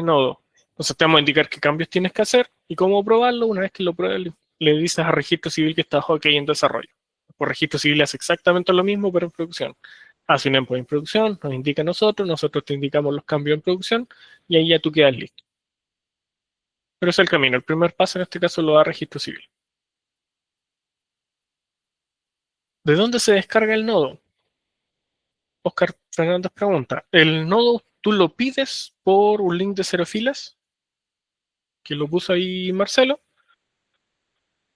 nodo. Entonces te vamos a indicar qué cambios tienes que hacer y cómo probarlo. Una vez que lo pruebes, le dices a registro civil que está ok en desarrollo. Por registro civil hace exactamente lo mismo, pero en producción. Hace un endpoint en producción, nos indica a nosotros te indicamos los cambios en producción y ahí ya tú quedas listo. Pero es el camino. El primer paso en este caso lo da registro civil. ¿De dónde se descarga el nodo? Oscar Fernández pregunta, ¿el nodo tú lo pides por un link de cero filas? Que lo puso ahí Marcelo.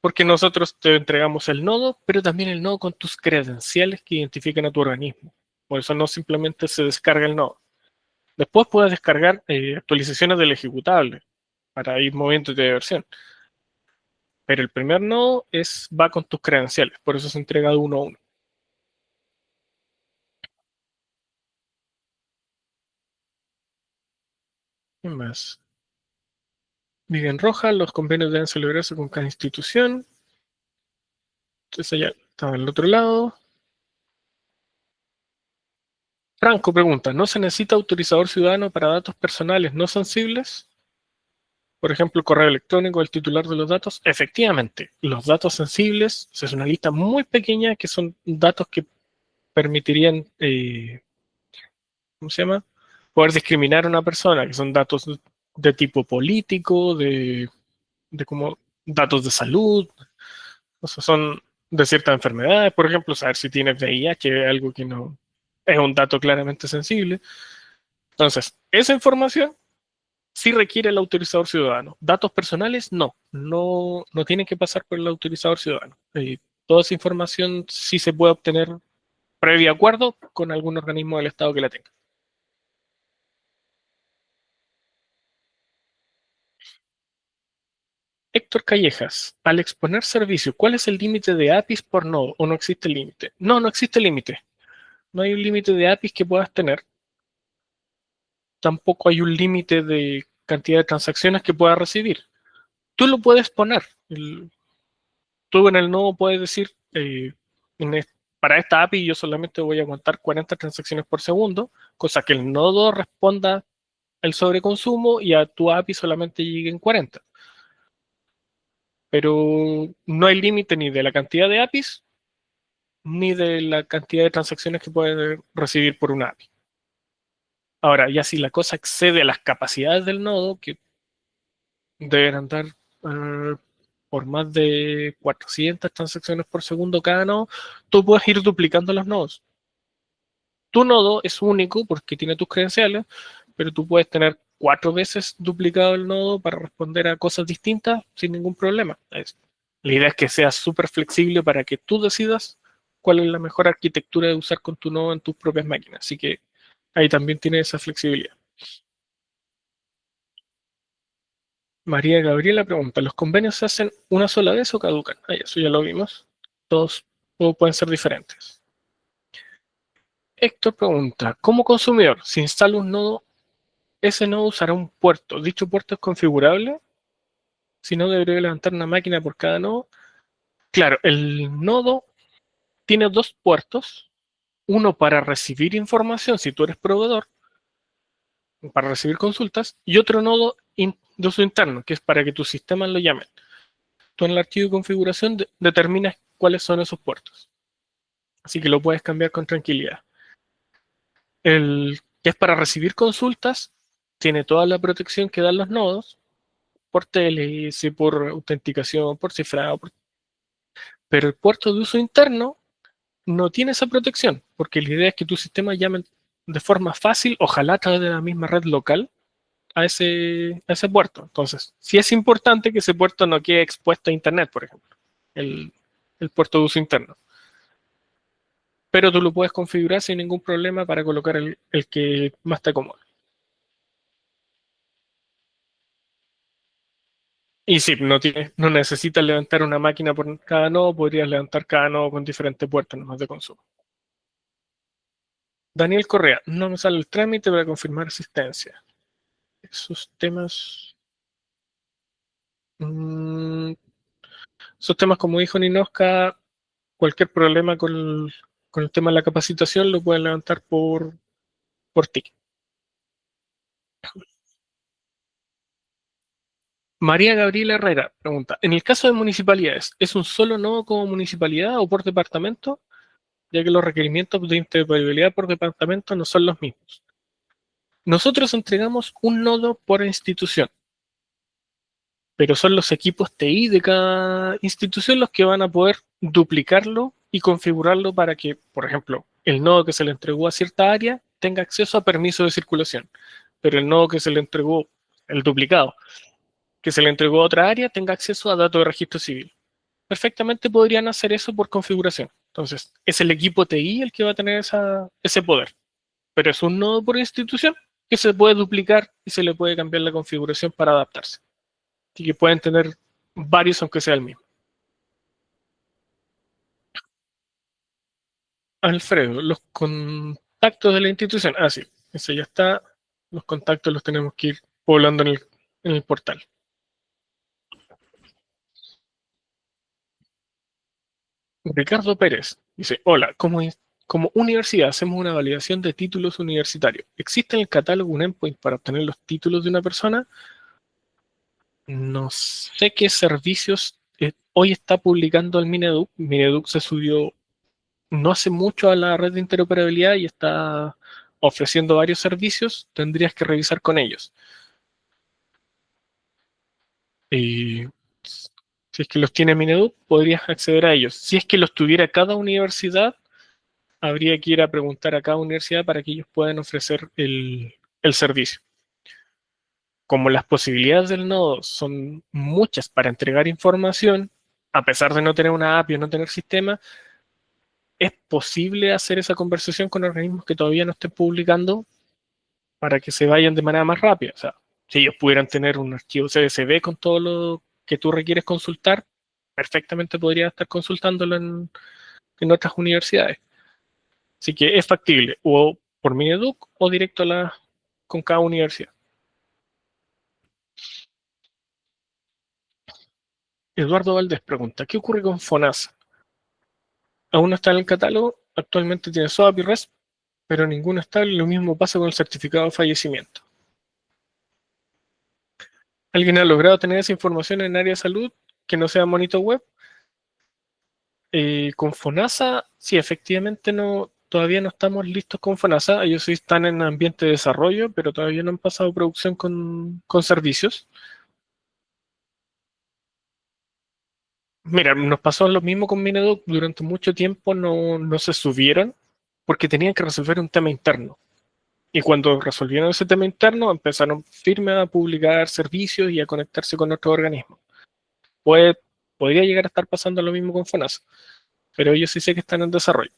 Porque nosotros te entregamos el nodo, pero también el nodo con tus credenciales que identifican a tu organismo. Por eso no simplemente se descarga el nodo. Después puedes descargar actualizaciones del ejecutable para ir moviéndote de versión. Pero el primer nodo va con tus credenciales, por eso se entrega de uno a uno. ¿Qué más? Viven Roja, los convenios deben celebrarse con cada institución. Entonces allá estaba al otro lado. Franco pregunta, ¿no se necesita autorizador ciudadano para datos personales no sensibles? Por ejemplo, el correo electrónico del titular de los datos. Efectivamente, los datos sensibles es una lista muy pequeña que son datos que permitirían, ¿cómo se llama? Poder discriminar a una persona, que son datos de tipo político, de como datos de salud, o sea, son de ciertas enfermedades, por ejemplo, saber si tienes VIH, algo que no es un dato claramente sensible. Entonces, esa información sí requiere el autorizador ciudadano. Datos personales, no tienen que pasar por el autorizador ciudadano. Toda esa información sí se puede obtener previo acuerdo con algún organismo del Estado que la tenga. Héctor Callejas, al exponer servicio, ¿cuál es el límite de APIs por nodo o no existe límite? No existe límite. No hay un límite de APIs que puedas tener. Tampoco hay un límite de cantidad de transacciones que puedas recibir. Tú lo puedes poner. Tú en el nodo puedes decir, para esta API yo solamente voy a aguantar 40 transacciones por segundo, cosa que el nodo responda el sobreconsumo y a tu API solamente lleguen 40. Pero no hay límite ni de la cantidad de APIs ni de la cantidad de transacciones que puedes recibir por una API. Ahora, ya si la cosa excede a las capacidades del nodo, que deben andar por más de 400 transacciones por segundo cada nodo, tú puedes ir duplicando los nodos. Tu nodo es único porque tiene tus credenciales, pero tú puedes tener 4 veces duplicado el nodo para responder a cosas distintas sin ningún problema. La idea es que sea súper flexible para que tú decidas cuál es la mejor arquitectura de usar con tu nodo en tus propias máquinas. Así que ahí también tiene esa flexibilidad. María Gabriela pregunta, ¿los convenios se hacen una sola vez o caducan? Eso ya lo vimos. Todos pueden ser diferentes. Héctor pregunta, como consumidor, si instalo un nodo, ese nodo usará un puerto. ¿Dicho puerto es configurable? Si no, debería levantar una máquina por cada nodo. Claro, el nodo tiene 2 puertos. Uno para recibir información si tú eres proveedor, para recibir consultas, y otro nodo de uso interno, que es para que tus sistemas lo llamen. Tú en el archivo de configuración determinas cuáles son esos puertos. Así que lo puedes cambiar con tranquilidad. El que es para recibir consultas tiene toda la protección que dan los nodos por TLS, por autenticación, por cifrado. Pero el puerto de uso interno no tiene esa protección, porque la idea es que tu sistema llame de forma fácil, ojalá a través de la misma red local, a ese puerto. Entonces, sí es importante que ese puerto no quede expuesto a Internet, por ejemplo, el puerto de uso interno. Pero tú lo puedes configurar sin ningún problema para colocar el que más te acomode. Y sí, no necesitas levantar una máquina por cada nodo, podrías levantar cada nodo con diferentes puertos nomás de consumo. Daniel Correa, no me sale el trámite para confirmar asistencia. Esos temas... esos temas, como dijo Ninoska, cualquier problema con el tema de la capacitación lo pueden levantar por ti. María Gabriela Herrera pregunta, en el caso de municipalidades, ¿es un solo nodo como municipalidad o por departamento? Ya que los requerimientos de interoperabilidad por departamento no son los mismos. Nosotros entregamos un nodo por institución, pero son los equipos TI de cada institución los que van a poder duplicarlo y configurarlo para que, por ejemplo, el nodo que se le entregó a cierta área tenga acceso a permiso de circulación, pero el nodo que se le entregó, el duplicado, que se le entregó a otra área, tenga acceso a datos de registro civil. Perfectamente podrían hacer eso por configuración. Entonces, es el equipo TI el que va a tener ese poder, pero es un nodo por institución que se puede duplicar y se le puede cambiar la configuración para adaptarse. Así que pueden tener varios aunque sea el mismo. Alfredo, los contactos de la institución. Sí, ese ya está. Los contactos los tenemos que ir poblando en el portal. Ricardo Pérez dice, hola, como universidad hacemos una validación de títulos universitarios. ¿Existe en el catálogo un endpoint para obtener los títulos de una persona? No sé qué servicios hoy está publicando el Mineduc. Mineduc se subió no hace mucho a la red de interoperabilidad y está ofreciendo varios servicios. Tendrías que revisar con ellos. Y si es que los tiene Mineduc, podrías acceder a ellos. Si es que los tuviera cada universidad, habría que ir a preguntar a cada universidad para que ellos puedan ofrecer el servicio. Como las posibilidades del nodo son muchas para entregar información, a pesar de no tener una API o no tener sistema, es posible hacer esa conversación con organismos que todavía no estén publicando para que se vayan de manera más rápida. O sea, si ellos pudieran tener un archivo CSV con todo lo que tú requieres consultar, perfectamente podría estar consultándolo en otras universidades. Así que es factible, o por Mineduc o directo con cada universidad. Eduardo Valdés pregunta, ¿qué ocurre con FONASA? Aún no está en el catálogo, actualmente tiene SOAP y RESP, pero ninguno estable. Lo mismo pasa con el certificado de fallecimiento. ¿Alguien ha logrado tener esa información en área de salud que no sea Monito Web? Con FONASA, sí, efectivamente todavía no estamos listos con FONASA. Ellos sí están en ambiente de desarrollo, pero todavía no han pasado producción con servicios. Mira, nos pasó lo mismo con Mineduc. Durante mucho tiempo no se subieron porque tenían que resolver un tema interno. Y cuando resolvieron ese tema interno, empezaron firme a publicar servicios y a conectarse con otros organismos. Pues podría llegar a estar pasando lo mismo con FONASA, pero ellos sí sé que están en desarrollo.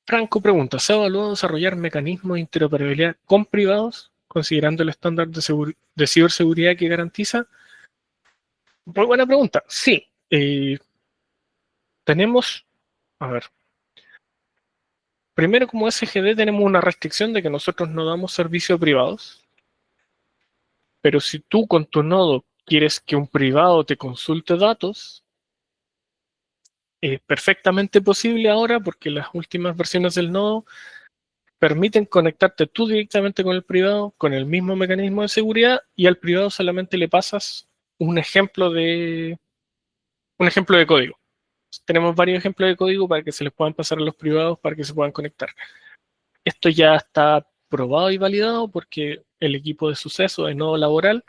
Franco pregunta, ¿se ha evaluado desarrollar mecanismos de interoperabilidad con privados, considerando el estándar de ciberseguridad que garantiza? Muy buena pregunta. Sí, tenemos, a ver, primero como SGD tenemos una restricción de que nosotros no damos servicios a privados, pero si tú con tu nodo quieres que un privado te consulte datos, es perfectamente posible ahora porque las últimas versiones del nodo permiten conectarte tú directamente con el privado con el mismo mecanismo de seguridad y al privado solamente le pasas un ejemplo de código. Tenemos varios ejemplos de código para que se les puedan pasar a los privados para que se puedan conectar. Esto ya está probado y validado porque el equipo de suceso de nodo laboral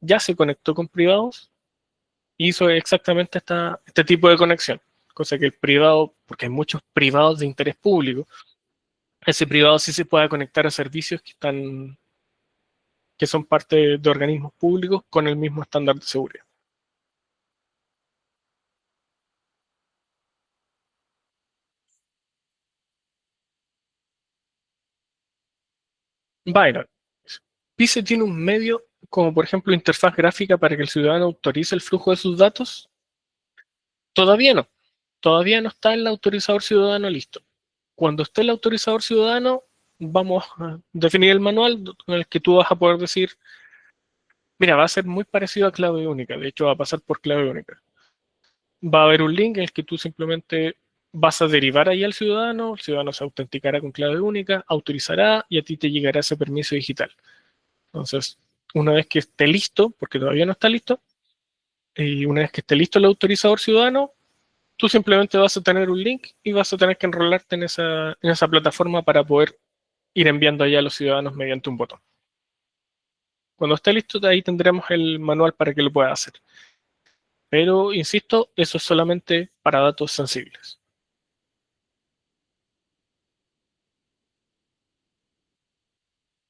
ya se conectó con privados y hizo exactamente este tipo de conexión. Cosa que el privado, porque hay muchos privados de interés público, ese privado sí se puede conectar a servicios que son parte de organismos públicos con el mismo estándar de seguridad. Byron, ¿PICE tiene un medio como por ejemplo interfaz gráfica para que el ciudadano autorice el flujo de sus datos? Todavía no. Todavía no está el autorizador ciudadano listo. Cuando esté el autorizador ciudadano, vamos a definir el manual con el que tú vas a poder decir, mira, va a ser muy parecido a clave única, de hecho va a pasar por clave única. Va a haber un link en el que tú simplemente vas a derivar ahí al ciudadano, el ciudadano se autenticará con clave única, autorizará y a ti te llegará ese permiso digital. Entonces, una vez que esté listo, porque todavía no está listo, y una vez que esté listo el autorizador ciudadano, tú simplemente vas a tener un link y vas a tener que enrolarte en esa plataforma para poder ir enviando allá a los ciudadanos mediante un botón. Cuando esté listo, ahí tendremos el manual para que lo puedas hacer. Pero, insisto, eso es solamente para datos sensibles.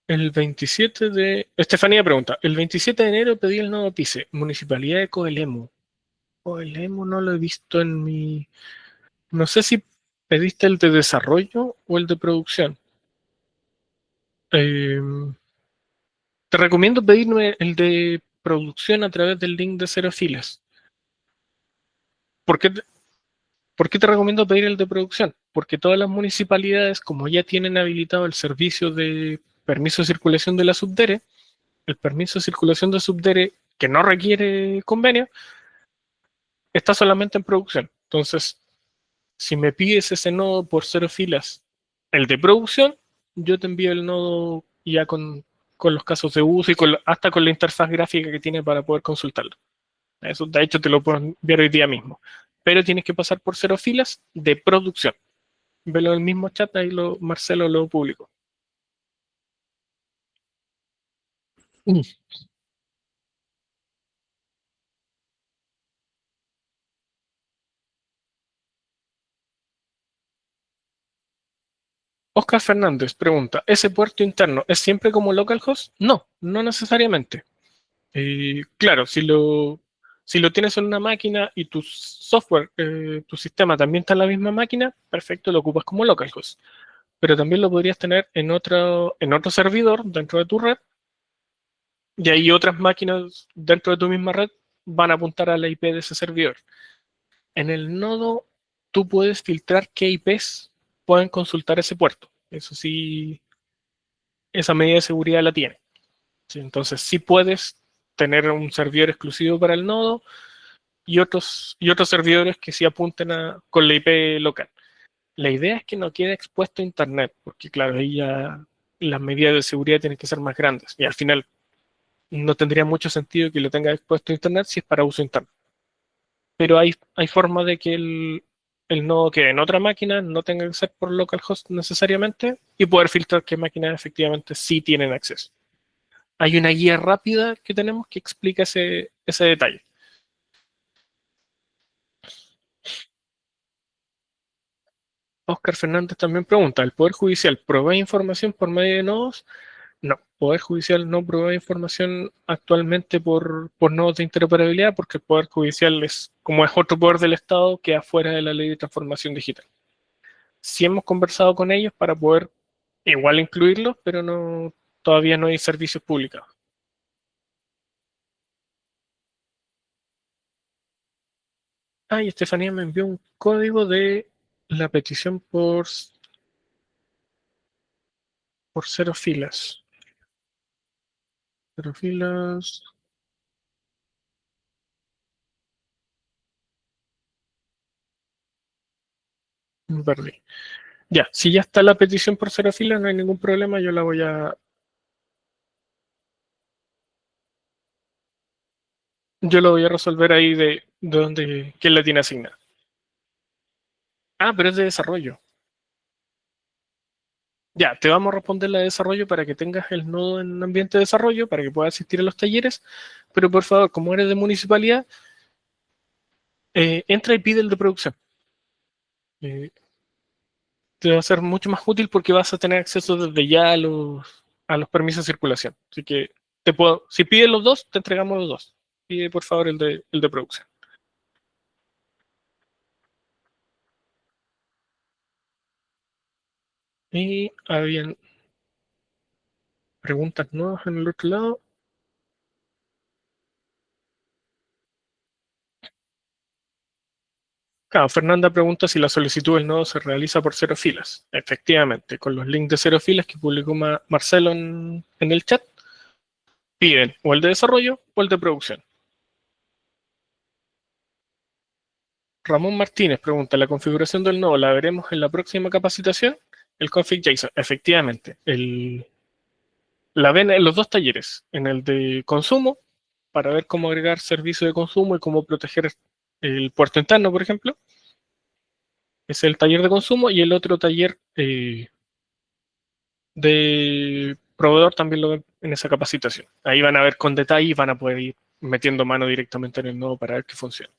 El 27 de... Estefanía pregunta, el 27 de enero pedí el nodo PICE, Municipalidad de Coelemu. Coelemu no lo he visto en mi... No sé si pediste el de desarrollo o el de producción. Eh, Te recomiendo pedirme el de producción a través del link de Cero Filas. ¿Por qué, ¿Por qué te recomiendo pedir el de producción? Porque todas las municipalidades, como ya tienen habilitado el servicio de permiso de circulación de la subdere, el permiso de circulación de subdere que no requiere convenio, está solamente en producción. Entonces, si me pides ese nodo por Cero Filas, el de producción, yo te envío el nodo ya con los casos de uso y hasta con la interfaz gráfica que tiene para poder consultarlo. Eso, de hecho, te lo puedo enviar hoy día mismo. Pero tienes que pasar por Cero Filas de producción. Velo en el mismo chat, ahí Marcelo lo publicó. Oscar Fernández pregunta, ¿ese puerto interno es siempre como localhost? No, no necesariamente. Claro, si lo tienes en una máquina y tu software, tu sistema también está en la misma máquina, perfecto, lo ocupas como localhost. Pero también lo podrías tener en otro servidor dentro de tu red y ahí otras máquinas dentro de tu misma red van a apuntar a la IP de ese servidor. En el nodo tú puedes filtrar qué IPs pueden consultar ese puerto. Eso sí, esa medida de seguridad la tiene. ¿Sí? Entonces sí puedes tener un servidor exclusivo para el nodo y otros servidores que sí apunten con la IP local. La idea es que no quede expuesto a Internet, porque claro, ahí ya las medidas de seguridad tienen que ser más grandes y al final no tendría mucho sentido que lo tenga expuesto a Internet si es para uso interno. Pero hay forma de que el nodo que en otra máquina no tenga que ser por localhost necesariamente y poder filtrar qué máquinas efectivamente sí tienen acceso. hay una guía rápida que tenemos que explica ese detalle. Oscar Fernández también pregunta, ¿el Poder Judicial provee información por medio de nodos? No, Poder Judicial no provee información actualmente por nodos de interoperabilidad porque el Poder Judicial como es otro poder del Estado, queda fuera de la Ley de Transformación Digital. Sí hemos conversado con ellos para poder igual incluirlos, pero todavía no hay servicios publicados. Y Estefanía me envió un código de la petición por 0 filas. 0 filas. Me perdí. Ya, si ya está la petición por 0 filas, no hay ningún problema, yo lo voy a resolver ahí de donde, quién la tiene asignada. Pero es de desarrollo. Ya, te vamos a responder la de desarrollo para que tengas el nodo en ambiente de desarrollo, para que puedas asistir a los talleres, pero por favor, como eres de municipalidad, entra y pide el de producción. Te va a ser mucho más útil porque vas a tener acceso desde ya a los permisos de circulación. Así que si pides los dos, te entregamos los dos. Pide por favor el de producción. Y habían preguntas nuevas en el otro lado. Claro, Fernanda pregunta si la solicitud del nodo se realiza por 0 filas. Efectivamente, con los links de 0 filas que publicó Marcelo en el chat, piden o el de desarrollo o el de producción. Ramón Martínez pregunta, ¿la configuración del nodo la veremos en la próxima capacitación? El config JSON, efectivamente. La ven en los dos talleres, en el de consumo, para ver cómo agregar servicio de consumo y cómo proteger el puerto interno, por ejemplo. Es el taller de consumo, y el otro taller de proveedor también lo ven en esa capacitación. Ahí van a ver con detalle y van a poder ir metiendo mano directamente en el nodo para ver que funciona.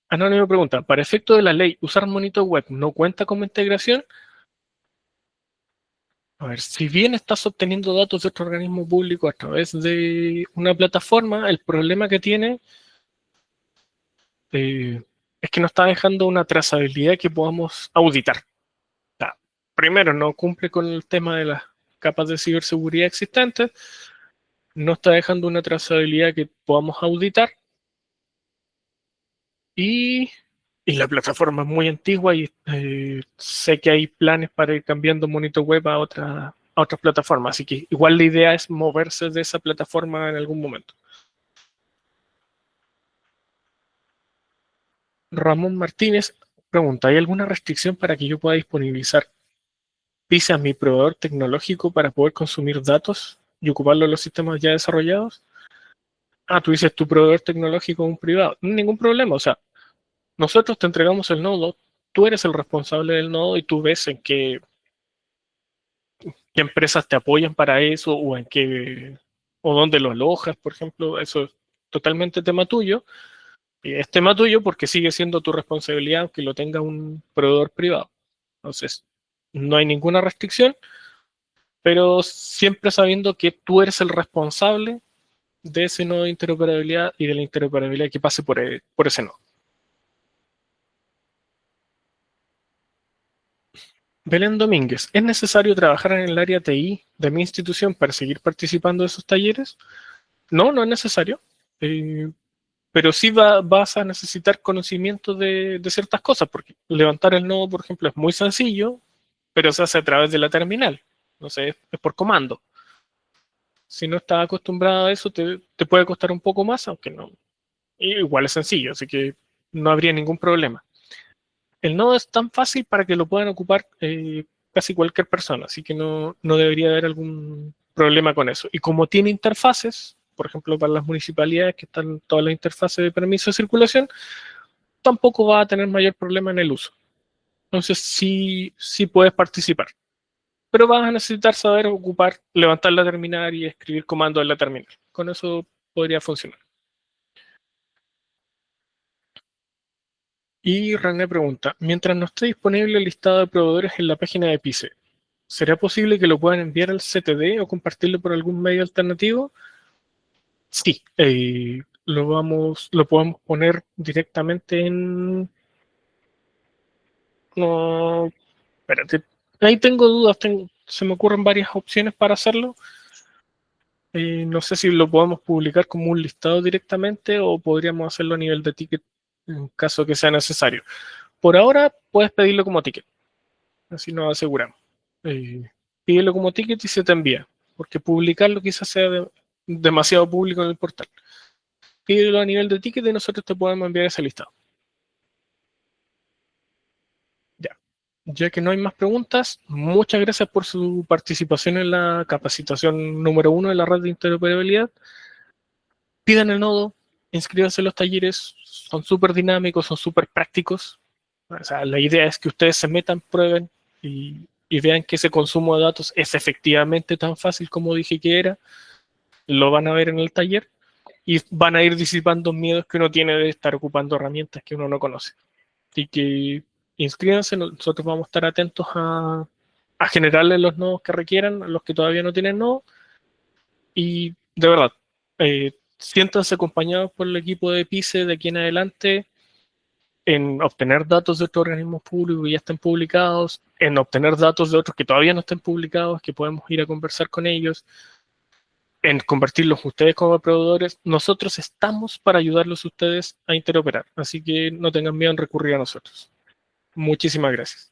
Anónimo pregunta, ¿para efecto de la ley, usar monito web no cuenta como integración? A ver, si bien estás obteniendo datos de otro organismo público a través de una plataforma, el problema que tiene es que no está dejando una trazabilidad que podamos auditar. O sea, primero, no cumple con el tema de las capas de ciberseguridad existentes, no está dejando una trazabilidad que podamos auditar, y la plataforma es muy antigua y sé que hay planes para ir cambiando Monito Web a otras plataformas, así que igual la idea es moverse de esa plataforma en algún momento. Ramón Martínez pregunta, ¿hay alguna restricción para que yo pueda disponibilizar PISA a mi proveedor tecnológico para poder consumir datos y ocuparlo en los sistemas ya desarrollados? Tú dices tu proveedor tecnológico es un privado. Ningún problema, o sea, nosotros te entregamos el nodo, tú eres el responsable del nodo y tú ves en qué empresas te apoyan para eso o dónde lo alojas, por ejemplo. Eso es totalmente tema tuyo. Y es tema tuyo porque sigue siendo tu responsabilidad aunque lo tenga un proveedor privado. Entonces, no hay ninguna restricción, pero siempre sabiendo que tú eres el responsable de ese nodo de interoperabilidad y de la interoperabilidad que pase por ese nodo. Belén Domínguez, ¿es necesario trabajar en el área TI de mi institución para seguir participando de esos talleres? No, no es necesario. Pero sí vas a necesitar conocimiento de ciertas cosas, porque levantar el nodo, por ejemplo, es muy sencillo, pero se hace a través de la terminal. No sé, es por comando. Si no estás acostumbrado a eso, te puede costar un poco más, aunque no. Igual es sencillo, así que no habría ningún problema. El nodo es tan fácil para que lo puedan ocupar casi cualquier persona, así que no debería haber algún problema con eso. Y como tiene interfaces, por ejemplo, para las municipalidades que están todas las interfaces de permiso de circulación, tampoco va a tener mayor problema en el uso. Entonces sí puedes participar. pero vas a necesitar saber ocupar, levantar la terminal y escribir comandos en la terminal. Con eso podría funcionar. Y René pregunta, mientras no esté disponible el listado de proveedores en la página de PICE, ¿será posible que lo puedan enviar al CTD o compartirlo por algún medio alternativo? Sí, lo podemos poner directamente en... No, espérate, ahí tengo dudas, se me ocurren varias opciones para hacerlo. No sé si lo podemos publicar como un listado directamente o podríamos hacerlo a nivel de ticket en caso que sea necesario. Por ahora puedes pedirlo como ticket, así nos aseguramos. Pídelo como ticket y se te envía, porque publicarlo quizás sea demasiado público en el portal. Pídelo a nivel de ticket y nosotros te podemos enviar ese listado. Ya que no hay más preguntas, muchas gracias por su participación en la capacitación número 1 de la red de interoperabilidad. Pidan el nodo, inscríbanse en los talleres, son súper dinámicos, son súper prácticos. O sea, la idea es que ustedes se metan, prueben y vean que ese consumo de datos es efectivamente tan fácil como dije que era. Lo van a ver en el taller y van a ir disipando miedos que uno tiene de estar ocupando herramientas que uno no conoce. Así que inscríbanse, nosotros vamos a estar atentos a generarles los nodos que requieran, a los que todavía no tienen nodos. Y de verdad, siéntanse acompañados por el equipo de PICE de aquí en adelante en obtener datos de estos organismos públicos que ya estén publicados, en obtener datos de otros que todavía no estén publicados, que podemos ir a conversar con ellos, en convertirlos ustedes como proveedores. Nosotros estamos para ayudarlos a ustedes a interoperar, así que no tengan miedo en recurrir a nosotros. Muchísimas gracias.